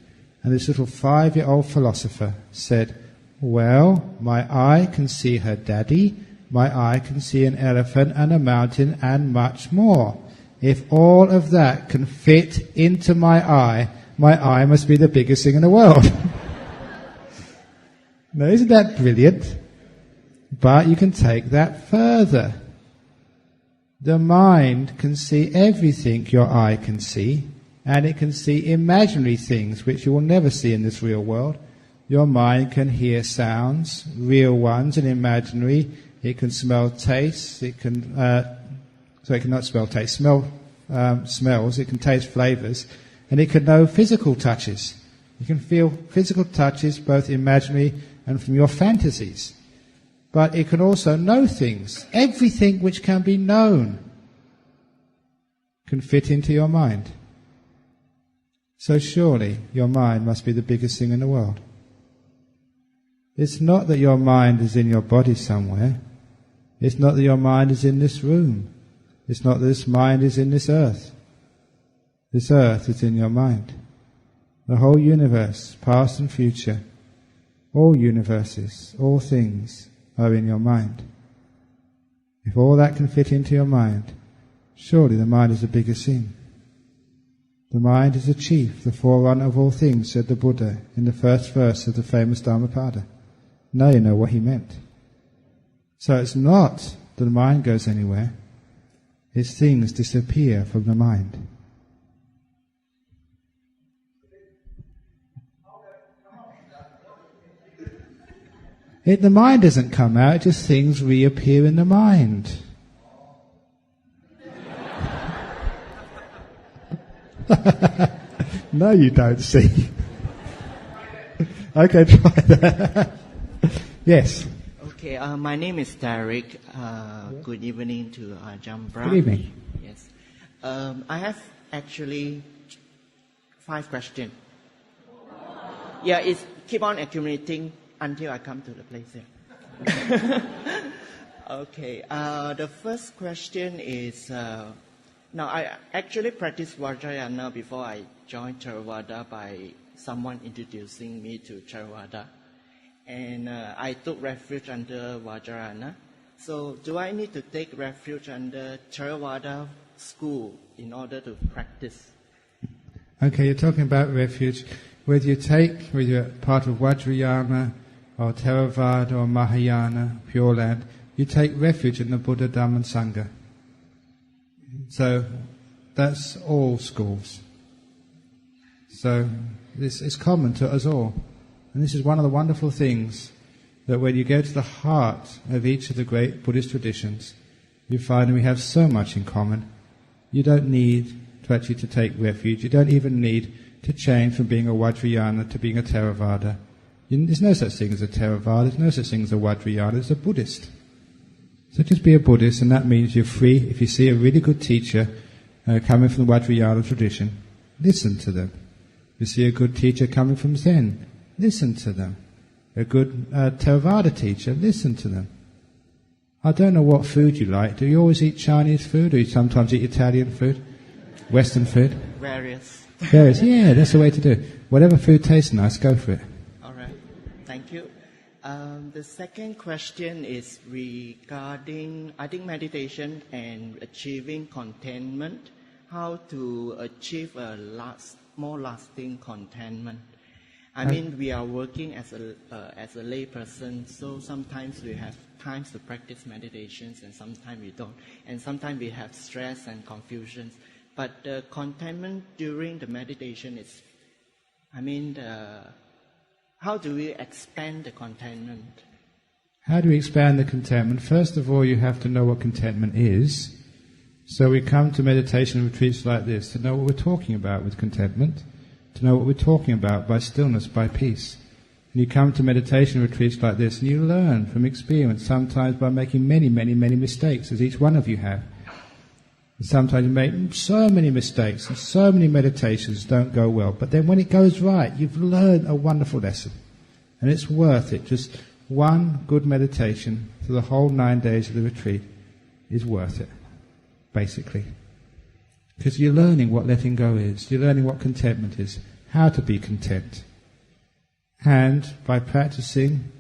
And this little 5-year-old philosopher said, well, my eye can see her daddy, my eye can see an elephant and a mountain and much more. If all of that can fit into my eye must be the biggest thing in the world. Now, isn't that brilliant? But you can take that further. The mind can see everything your eye can see, and it can see imaginary things which you will never see in this real world. Your mind can hear sounds, real ones and imaginary. It can smell tastes. It can, it cannot smell taste. Smells. It can taste flavors. And it can know physical touches. You can feel physical touches, both imaginary and from your fantasies. But it can also know things. Everything which can be known can fit into your mind. So surely your mind must be the biggest thing in the world. It's not that your mind is in your body somewhere. It's not that your mind is in this room. It's not that this mind is in this earth. This earth is in your mind. The whole universe, past and future, all universes, all things are in your mind. If all that can fit into your mind, surely the mind is the biggest thing. The mind is the chief, the forerunner of all things, said the Buddha in the first verse of the famous Dhammapada. Now you know what he meant. So it's not that the mind goes anywhere. It's things disappear from the mind. The mind doesn't come out, just things reappear in the mind. No, you don't see. Okay, try that. Yes. Okay, my name is Derek. Good evening to Ajahn Brahm. Good evening. Yes. I have actually 5 questions. Yeah, it's keep on accumulating until I come to the place here. Okay, the first question is, now I actually practiced Vajrayana before I joined Theravada by someone introducing me to Theravada. And I took refuge under Vajrayana. So do I need to take refuge under Theravada school in order to practice? Okay, you're talking about refuge. Whether you're part of Vajrayana or Theravada or Mahayana, Pure Land, you take refuge in the Buddha, Dhamma and Sangha. So that's all schools. So this is common to us all. And this is one of the wonderful things, that when you go to the heart of each of the great Buddhist traditions, you find we have so much in common. You don't need to take refuge. You don't even need to change from being a Vajrayana to being a Theravada. There's no such thing as a Theravada, there's no such thing as a Vajrayana, there's a Buddhist. So just be a Buddhist, and that means you're free. If you see a really good teacher coming from the Vajrayana tradition, listen to them. If you see a good teacher coming from Zen, listen to them. A good Theravada teacher, listen to them. I don't know what food you like. Do you always eat Chinese food, or you sometimes eat Italian food? Western food? Various. Various, yeah, that's the way to do it. Whatever food tastes nice, go for it. All right, thank you. The second question is regarding, I think, meditation and achieving contentment. How to achieve a more lasting contentment? I mean, we are working as a lay person, so sometimes we have times to practice meditations, and sometimes we don't, and sometimes we have stress and confusions. But the contentment during the meditation is, how do we expand the contentment? How do we expand the contentment? First of all, you have to know what contentment is. So we come to meditation retreats like this to know what we're talking about with contentment, to know what we're talking about by stillness, by peace. And you come to meditation retreats like this and you learn from experience, sometimes by making many, many, many mistakes, as each one of you have. And sometimes you make so many mistakes and so many meditations don't go well. But then when it goes right, you've learned a wonderful lesson. And it's worth it. Just one good meditation for the whole 9 days of the retreat is worth it, basically. Because you're learning what letting go is. You're learning what contentment is. How to be content. And by practicing,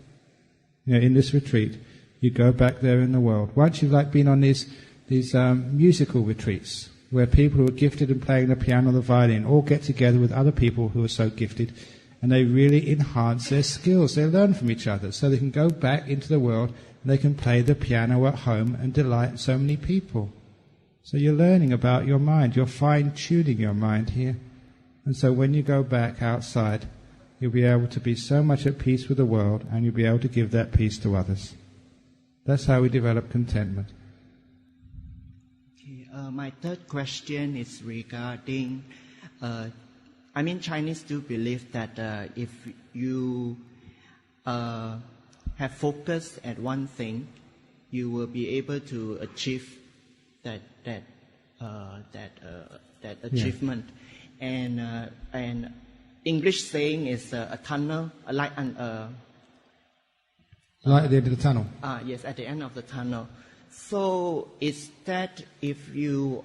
in this retreat, you go back there in the world. Once you've been on these musical retreats where people who are gifted in playing the piano or the violin all get together with other people who are so gifted, and they really enhance their skills. They learn from each other, so they can go back into the world and they can play the piano at home and delight so many people. So you're learning about your mind. You're fine-tuning your mind here. And so when you go back outside, you'll be able to be so much at peace with the world, and you'll be able to give that peace to others. That's how we develop contentment. My third question is regarding, Chinese do believe that if you have focus at one thing, you will be able to achieve that achievement. Yeah. And English saying is a tunnel, like at the end of the tunnel. Yes, at the end of the tunnel. So is that if you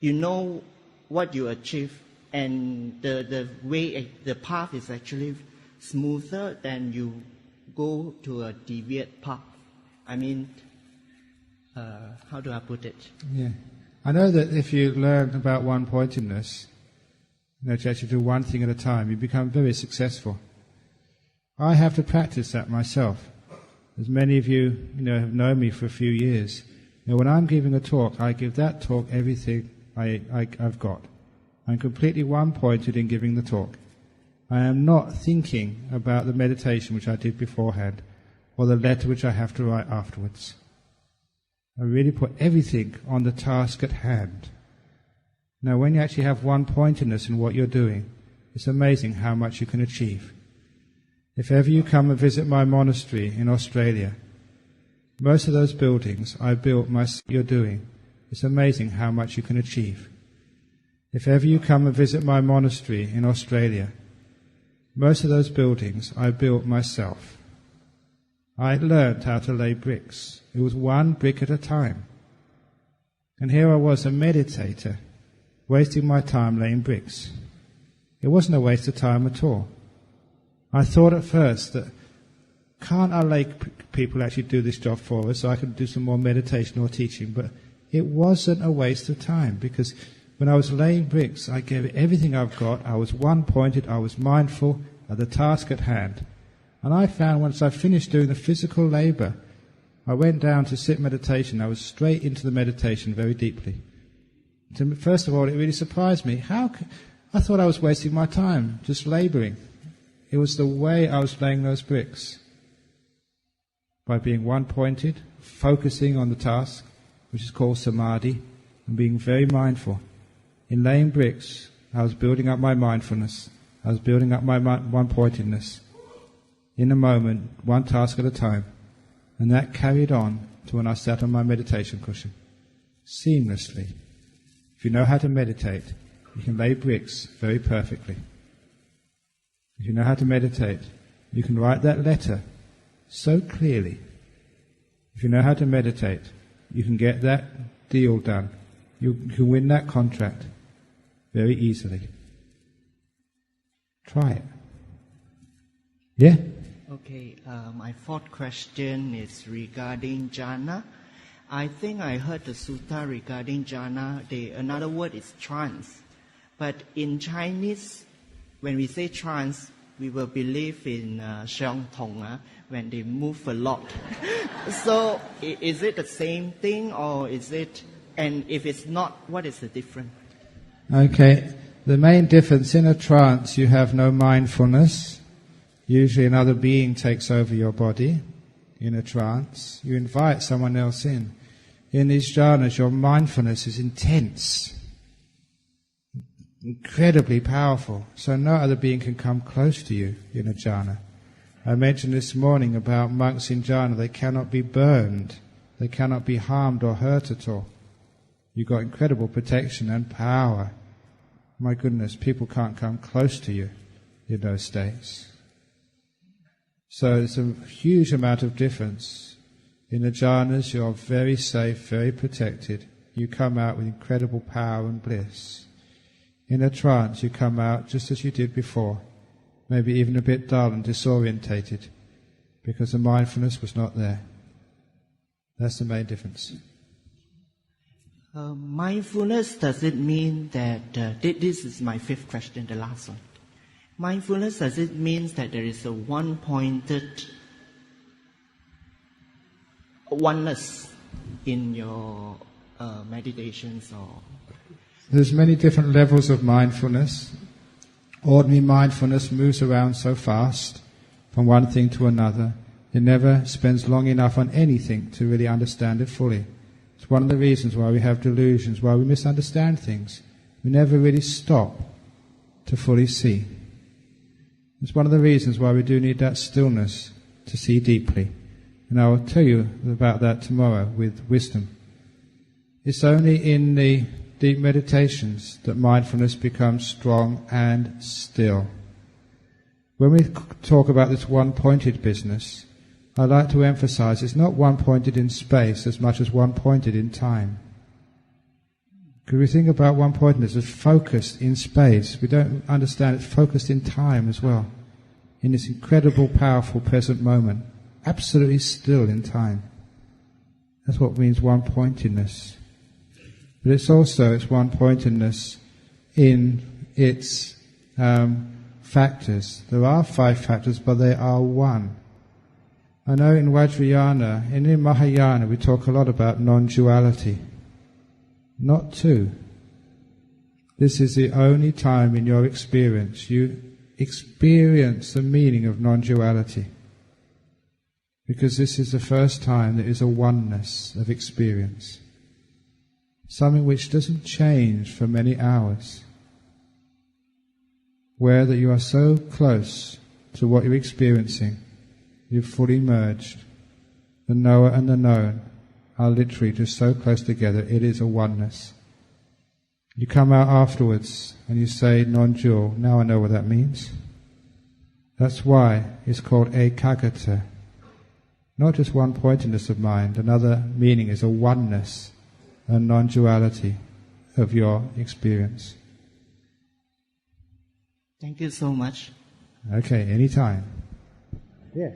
know what you achieve, and the path is actually smoother, then you go to a deviate path. How do I put it? Yeah, I know that if you learn about one-pointedness, to actually do one thing at a time, you become very successful. I have to practice that myself. As many of you, have known me for a few years. When I'm giving a talk, I give that talk everything I've got. I'm completely one-pointed in giving the talk. I am not thinking about the meditation which I did beforehand, or the letter which I have to write afterwards. I really put everything on the task at hand. Now, when you actually have one-pointedness in what you're doing, it's amazing how much you can achieve. If ever you come and visit my monastery in Australia, most of those buildings I built myself. You're doing. It's amazing how much you can achieve. If ever you come and visit my monastery in Australia, most of those buildings I built myself. I learned how to lay bricks. It was one brick at a time. And here I was, a meditator, wasting my time laying bricks. It wasn't a waste of time at all. I thought at first that, can't our lay people actually do this job for us so I can do some more meditation or teaching? But it wasn't a waste of time, because when I was laying bricks, I gave it everything I've got. I was one-pointed, I was mindful of the task at hand. And I found once I finished doing the physical labor, I went down to sit meditation. I was straight into the meditation very deeply. First of all, it really surprised me. I thought I was wasting my time just laboring. It was the way I was laying those bricks. By being one-pointed, focusing on the task, which is called samadhi, and being very mindful. In laying bricks, I was building up my mindfulness. I was building up my one-pointedness. In a moment, one task at a time. And that carried on to when I sat on my meditation cushion. Seamlessly. If you know how to meditate, you can lay bricks very perfectly. If you know how to meditate, you can write that letter so clearly. If you know how to meditate, you can get that deal done. You can win that contract very easily. Try it. Yeah? Okay, my fourth question is regarding jhana. I think I heard the sutta regarding jhana. Another word is trance. But in Chinese, when we say trance, we will believe in xiang tong, when they move a lot. So is it the same thing, or is it, and if it's not, what is the difference? Okay, the main difference, in a trance you have no mindfulness. Usually another being takes over your body. In a trance, you invite someone else in. In these jhanas, your mindfulness is intense, incredibly powerful, so no other being can come close to you in a jhana. I mentioned this morning about monks in jhana. They cannot be burned, they cannot be harmed or hurt at all. You've got incredible protection and power. My goodness, people can't come close to you in those states. So there's a huge amount of difference. In the jhanas, you're very safe, very protected. You come out with incredible power and bliss. In a trance, you come out just as you did before, maybe even a bit dull and disorientated, because the mindfulness was not there. That's the main difference. Mindfulness, does it mean that, this is my fifth question, the last one. Mindfulness, does it mean that there is a one-pointed oneness in your meditations? Or there's many different levels of mindfulness. Ordinary mindfulness moves around so fast from one thing to another. It never spends long enough on anything to really understand it fully. It's one of the reasons why we have delusions, why we misunderstand things. We never really stop to fully see. It's one of the reasons why we do need that stillness to see deeply. And I will tell you about that tomorrow with wisdom. It's only in the deep meditations that mindfulness becomes strong and still. When we talk about this one-pointed business, I like to emphasize it's not one-pointed in space as much as one-pointed in time. Because we think about one-pointedness as focused in space. We don't understand it's focused in time as well. In this incredible, powerful present moment. Absolutely still in time. That's what means one-pointedness. But it's one-pointedness in its factors. There are 5 factors, but they are one. I know in Vajrayana, in Mahayana, we talk a lot about non-duality. Not two. This is the only time in your experience you experience the meaning of non-duality. Because this is the first time there is a oneness of experience. Something which doesn't change for many hours. Where that you are so close to what you're experiencing, you've fully merged. The knower and the known are literally just so close together, it is a oneness. You come out afterwards and you say non-dual, now I know what that means. That's why it's called ekaggata. Not just one pointedness of mind, another meaning is a oneness, a non-duality of your experience. Thank you so much. Okay, anytime. Yes.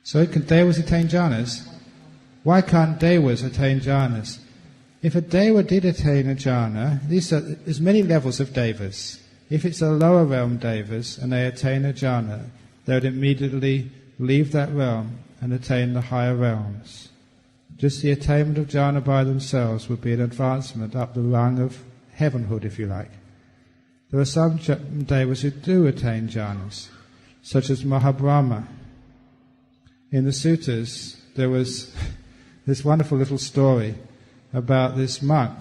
So can devas attain jhanas? Why can't devas attain jhanas? If a deva did attain a jhana, there's many levels of devas. If it's a lower realm devas and they attain a jhana, they would immediately leave that realm and attain the higher realms. Just the attainment of jhana by themselves would be an advancement up the rung of heavenhood, if you like. There are some devas who do attain jhanas, such as Mahabrahma. In the suttas, there was this wonderful little story about this monk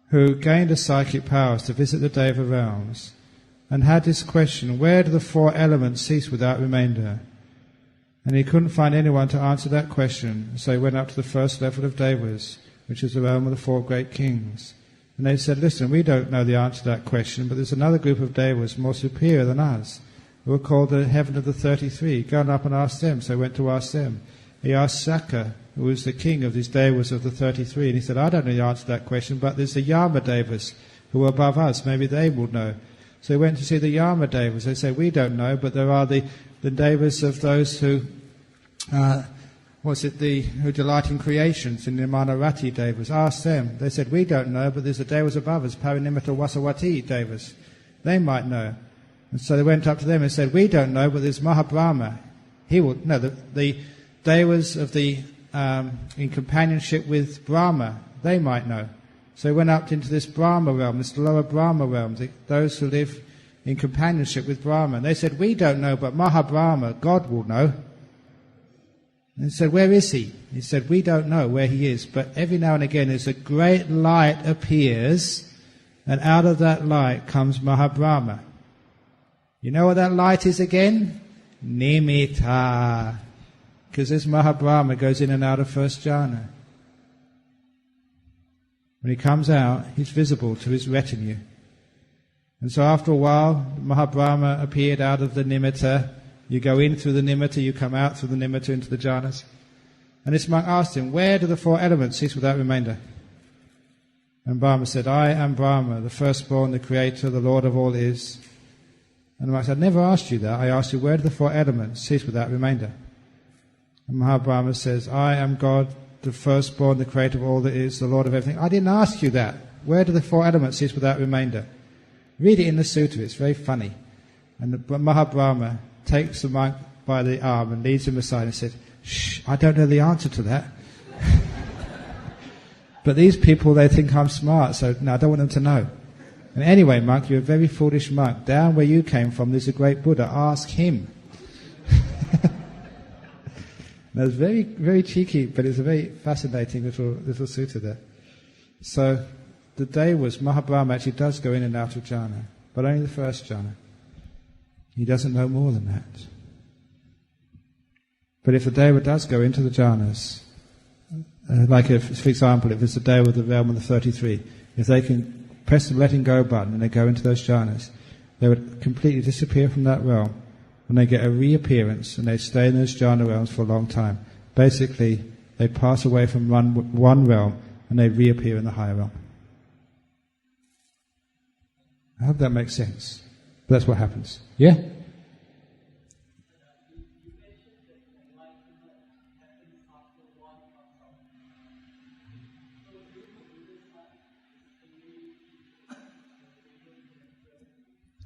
who gained a psychic powers to visit the Deva realms and had this question, where do the four elements cease without remainder? And he couldn't find anyone to answer that question, so he went up to the first level of Devas, which is the realm of the four great kings. And they said, listen, we don't know the answer to that question, but there's another group of Devas more superior than us, who are called the heaven of the 33. Go up and ask them. So he went to ask them. He asked Sakka, who was the king of these Devas of the 33, and he said, I don't know the answer to that question, but there's the Yama Devas who are above us. Maybe they will know. So he went to see the Yama Devas. They said, we don't know, but there are the Devas of those who who delight in creations, in the Manarati Devas. Ask them. They said, we don't know, but there's the Devas above us, Parinimata Vasawati Devas. They might know. And so they went up to them and said, we don't know, but there's Mahabrahma. He will know. The Devas of the in companionship with Brahma, they might know. So he went up into this Brahma realm, this lower Brahma realm, those who live in companionship with Brahma. And they said, we don't know, but Mahabrahma, God will know. And he said, where is he? He said, we don't know where he is, but every now and again there's a great light appears, and out of that light comes Mahabrahma. You know what that light is again? Nimitta. Because this Mahabrahma goes in and out of first jhana. When he comes out, he's visible to his retinue. And so after a while, Mahabrahma appeared out of the nimitta. You go in through the nimitta, you come out through the nimitta into the jhanas. And this monk asked him, where do the four elements cease without remainder? And Brahma said, I am Brahma, the firstborn, the creator, the Lord of all is. And the monk said, I never asked you that. I asked you, where do the four elements cease without remainder? And Mahabrahma says, I am God, the firstborn, the creator of all that is, the Lord of everything. I didn't ask you that. Where do the four elements cease without remainder? Read it in the sutta, it's very funny. And Mahabrahma takes the monk by the arm and leads him aside and said, shh, I don't know the answer to that. But these people, they think I'm smart, so no, I don't want them to know. And anyway, monk, you're a very foolish monk. Down where you came from, there's a great Buddha. Ask him. That's very, very cheeky, but it's a very fascinating little sutta there. So the Devas, Mahabrahma actually does go in and out of jhana, but only the first jhana. He doesn't know more than that. But if the Deva does go into the jhanas, like if, for example, if it's the Deva of the realm of the 33, if they can press the letting go button and they go into those jhanas, they would completely disappear from that realm and they get a reappearance and they stay in those jhana realms for a long time. Basically, they pass away from one realm and they reappear in the higher realm. I hope that makes sense. But that's what happens. Yeah?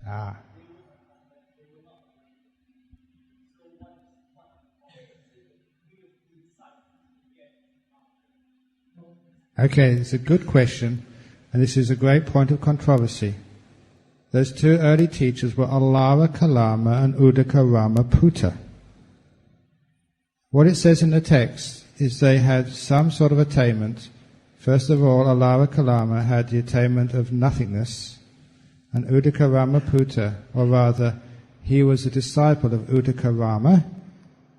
Ah. Okay, it's a good question, and this is a great point of controversy. Those two early teachers were Alara Kalama and Udaka Ramaputta. What it says in the text is they had some sort of attainment. First of all, Alara Kalama had the attainment of nothingness, and Udaka Ramaputta, or rather, he was a disciple of Udaka Rama.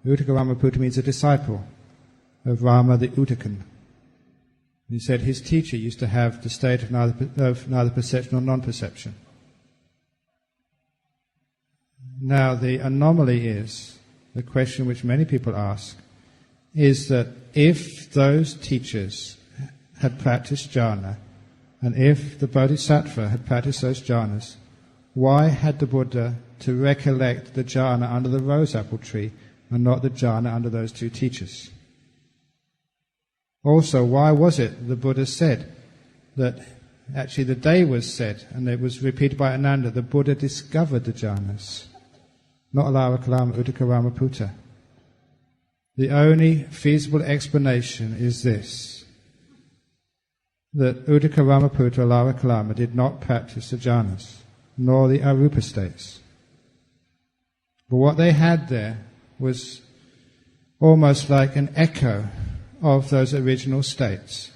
Udaka Ramaputta means a disciple of Rama the Udakan. He said his teacher used to have the state of neither perception nor non-perception. Now, the anomaly is, the question which many people ask, is that if those teachers had practiced jhana, and if the Bodhisattva had practiced those jhanas, why had the Buddha to recollect the jhana under the rose apple tree and not the jhana under those two teachers? Also, why was it the Buddha said that, actually the day was said, and it was repeated by Ananda, the Buddha discovered the jhanas, not Alara Kalama, Udaka Ramaputta? The only feasible explanation is this, that Udaka Ramaputta, Alara Kalama, did not practice the jhanas, nor the arupa states. But what they had there was almost like an echo of those original states,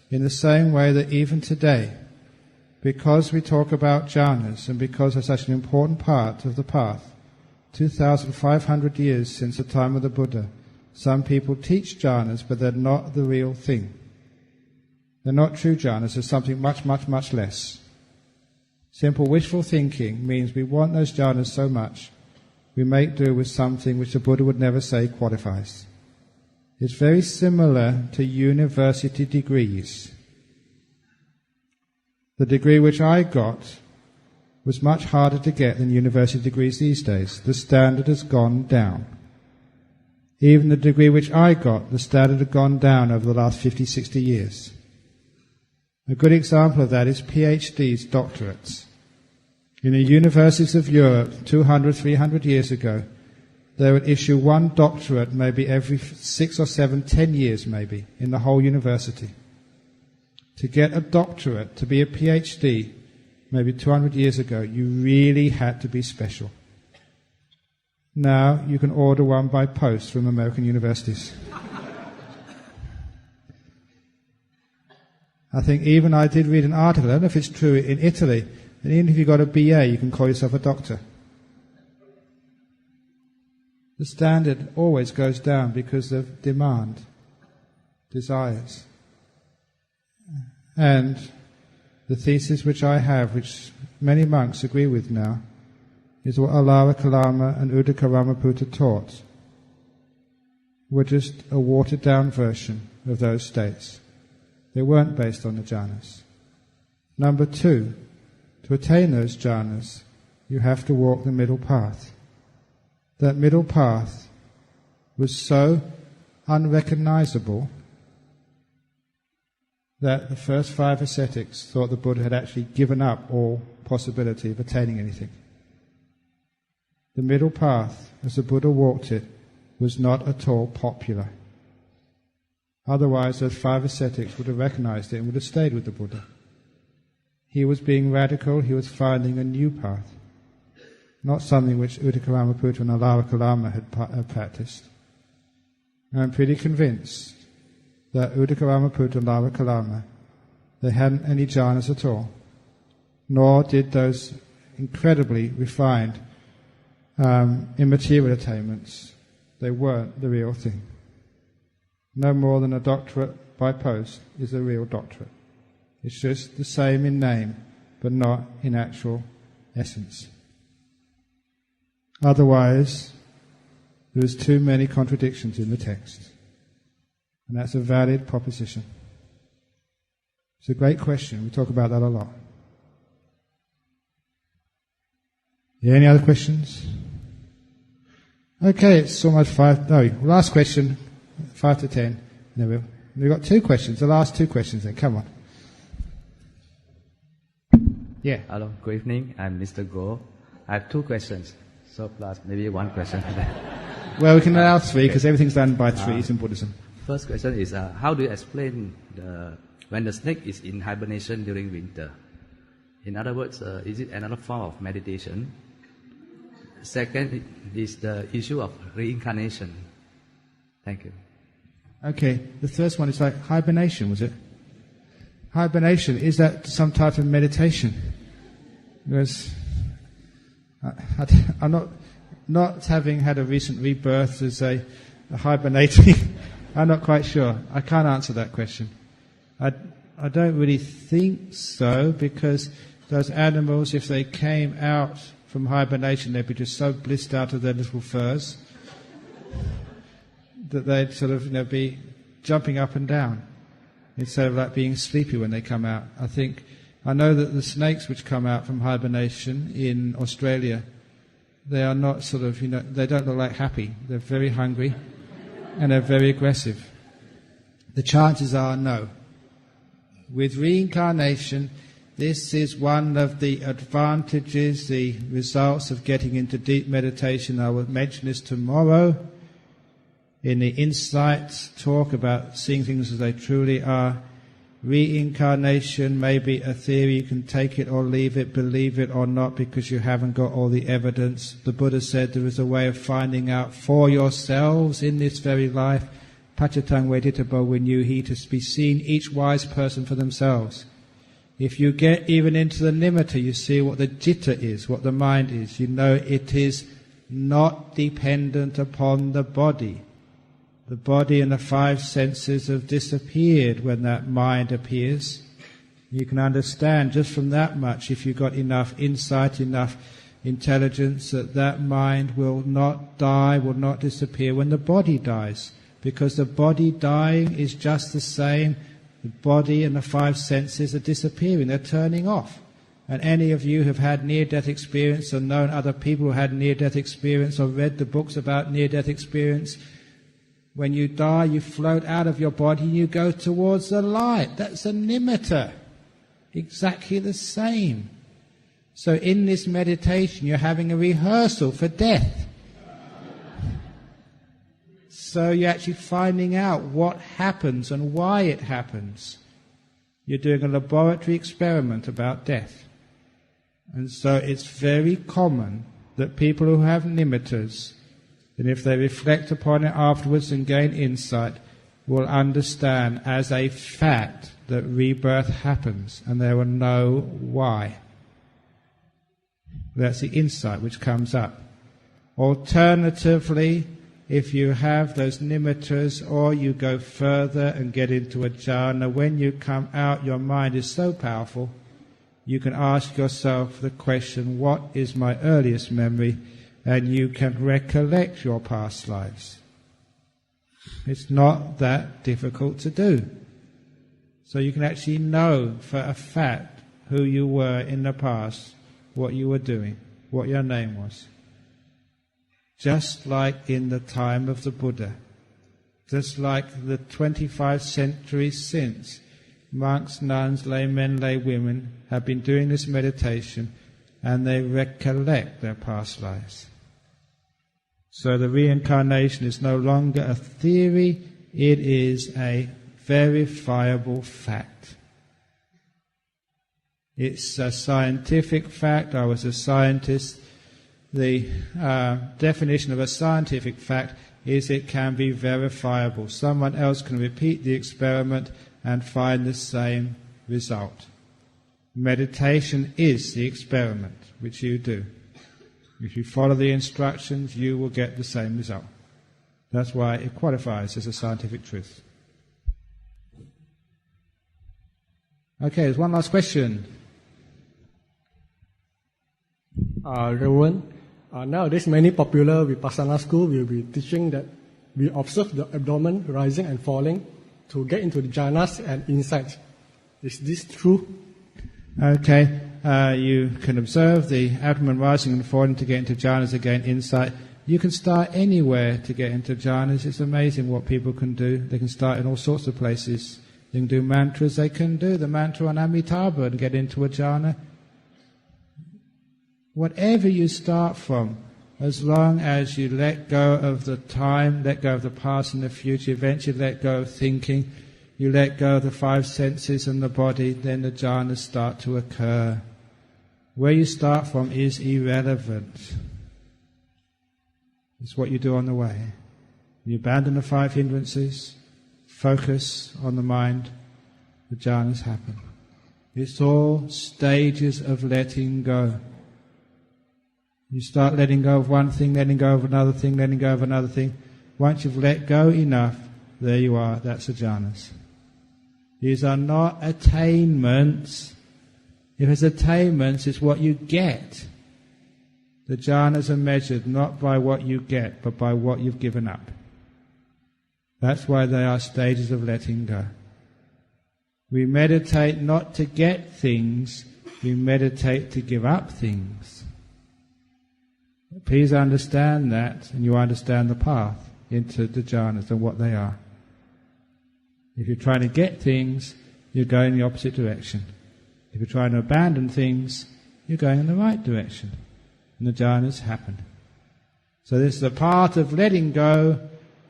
in the same way that even today, because we talk about jhanas and because they're such an important part of the path, 2,500 years since the time of the Buddha, some people teach jhanas, but they're not the real thing. They're not true jhanas, they're something much, much, much less. Simple wishful thinking means we want those jhanas so much, we make do with something which the Buddha would never say qualifies. It's very similar to university degrees. The degree which I got was much harder to get than university degrees these days. The standard has gone down. Even the degree which I got, the standard had gone down over the last 50, 60 years. A good example of that is PhDs, doctorates. In the universities of Europe, 200, 300 years ago, they would issue one doctorate maybe every 6 or 7, 10 years maybe, in the whole university. To get a doctorate, to be a PhD, maybe 200 years ago, you really had to be special. Now you can order one by post from American universities. I think even I did read an article, I don't know if it's true, in Italy, that even if you got a BA, you can call yourself a doctor. The standard always goes down because of demand, desires. And the thesis which I have, which many monks agree with now, is what Alara Kalama and Udaka Ramaputta taught, were just a watered-down version of those states. They weren't based on the jhanas. Number 2, to attain those jhanas, you have to walk the middle path. That middle path was so unrecognizable that the first 5 ascetics thought the Buddha had actually given up all possibility of attaining anything. The middle path, as the Buddha walked it, was not at all popular. Otherwise, those 5 ascetics would have recognized it and would have stayed with the Buddha. He was being radical, he was finding a new path, not something which Udaka Ramaputta and Alara Kalama had practiced. And I'm pretty convinced that Udaka Ramaputta and Alara Kalama, they hadn't any jhanas at all, nor did those incredibly refined immaterial attainments. They weren't the real thing. No more than a doctorate by post is a real doctorate. It's just the same in name, but not in actual essence. Otherwise, there's too many contradictions in the text. And that's a valid proposition. It's a great question. We talk about that a lot. Yeah, any other questions? Okay, it's almost 5. No, last question, 5 to 10. No, we've got 2 questions. The last 2 questions then. Come on. Yeah. Hello, good evening. I'm Mr. Go. I have 2 questions. So plus maybe 1 question. Well, we can allow 3 because everything's done by 3s in Buddhism. First question is, how do you explain the when the snake is in hibernation during winter. In other words, is it another form of meditation? Second is the issue of reincarnation. Thank you. Okay, the first one is like hibernation, was it? Hibernation, is that some type of meditation? Because I'm not having had a recent rebirth as a hibernating, I'm not quite sure. I can't answer that question. I don't really think so, because those animals, if they came out from hibernation, they'd be just so blissed out of their little furs that they'd sort of be jumping up and down instead of like being sleepy when they come out. I know that the snakes which come out from hibernation in Australia, they are not sort of, they don't look like happy. They're very hungry and they're very aggressive. The chances are no. With reincarnation, this is one of the advantages, the results of getting into deep meditation. I will mention this tomorrow in the insight talk about seeing things as they truly are. Reincarnation may be a theory, you can take it or leave it, believe it or not, because you haven't got all the evidence. The Buddha said there is a way of finding out for yourselves in this very life. Pachatang veditabo vinyuhi, to be seen each wise person for themselves. If you get even into the nimitta, you see what the citta is, what the mind is. You know it is not dependent upon the body. The body and the five senses have disappeared when that mind appears. You can understand just from that much, if you've got enough insight, enough intelligence, that mind will not die, will not disappear when the body dies. Because the body dying is just the same. The body and the five senses are disappearing, they're turning off. And any of you who have had near-death experience or known other people who had near-death experience or read the books about near-death experience, when you die, you float out of your body and you go towards the light. That's a nimitta. Exactly the same. So in this meditation, you're having a rehearsal for death. So you're actually finding out what happens and why it happens. You're doing a laboratory experiment about death. And so it's very common that people who have nimittas, and if they reflect upon it afterwards and gain insight, will understand as a fact that rebirth happens, and they will know why. That's the insight which comes up. Alternatively, if you have those nimittas, or you go further and get into a jhana, when you come out, your mind is so powerful, you can ask yourself the question, what is my earliest memory? And you can recollect your past lives. It's not that difficult to do. So you can actually know for a fact who you were in the past, what you were doing, what your name was. Just like in the time of the Buddha, just like the 25 centuries since, monks, nuns, laymen, laywomen have been doing this meditation, and they recollect their past lives. So the reincarnation is no longer a theory, it is a verifiable fact. It's a scientific fact. I was a scientist. The definition of a scientific fact is it can be verifiable. Someone else can repeat the experiment and find the same result. Meditation is the experiment which you do. If you follow the instructions, you will get the same result. That's why it qualifies as a scientific truth. Okay, there's one last question. Reverend, nowadays many popular Vipassana school will be teaching that we observe the abdomen rising and falling to get into the jhanas and insights. Is this true? Okay, you can observe the abdomen rising and falling to get into jhanas, again insight. You can start anywhere to get into jhanas. It's amazing what people can do. They can start in all sorts of places. They can do mantras. They can do the mantra on Amitabha and get into a jhana. Whatever you start from, as long as you let go of the time, let go of the past and the future, eventually let go of thinking, you let go of the five senses and the body, then the jhanas start to occur. Where you start from is irrelevant. It's what you do on the way. You abandon the five hindrances, focus on the mind, the jhanas happen. It's all stages of letting go. You start letting go of one thing, letting go of another thing, letting go of another thing. Once you've let go enough, there you are, that's the jhanas. These are not attainments. If it's attainments, it's what you get. The jhanas are measured not by what you get, but by what you've given up. That's why they are stages of letting go. We meditate not to get things, we meditate to give up things. Please understand that, and you understand the path into the jhanas and what they are. If you're trying to get things, you're going in the opposite direction. If you're trying to abandon things, you're going in the right direction. And the jhanas happen. So this is the path of letting go,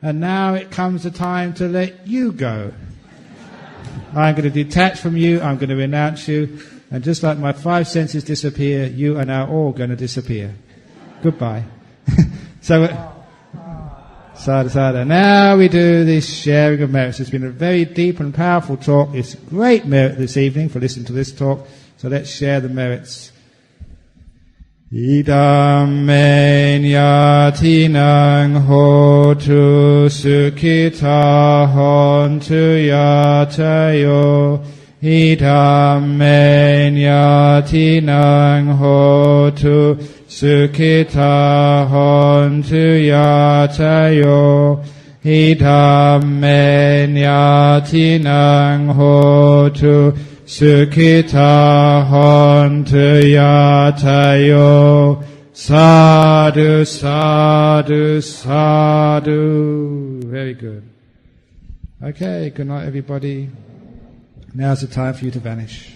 and now it comes the time to let you go. I'm going to detach from you, I'm going to renounce you, and just like my five senses disappear, you are now all going to disappear. Goodbye. So, sadhu, sadhu. Now we do this sharing of merits. It's been a very deep and powerful talk. It's great merit this evening for listening to this talk. So let's share the merits. Idam me nyatinang hotu sukhita hontu yatayo. Idam me nyatinang hotu sukhita hontu yatayo. Idam me nyatinang hotu sukhita hontu yatayo. Sadhu, sadhu, sadhu. Very good. Okay, good night everybody. Now's the time for you to vanish.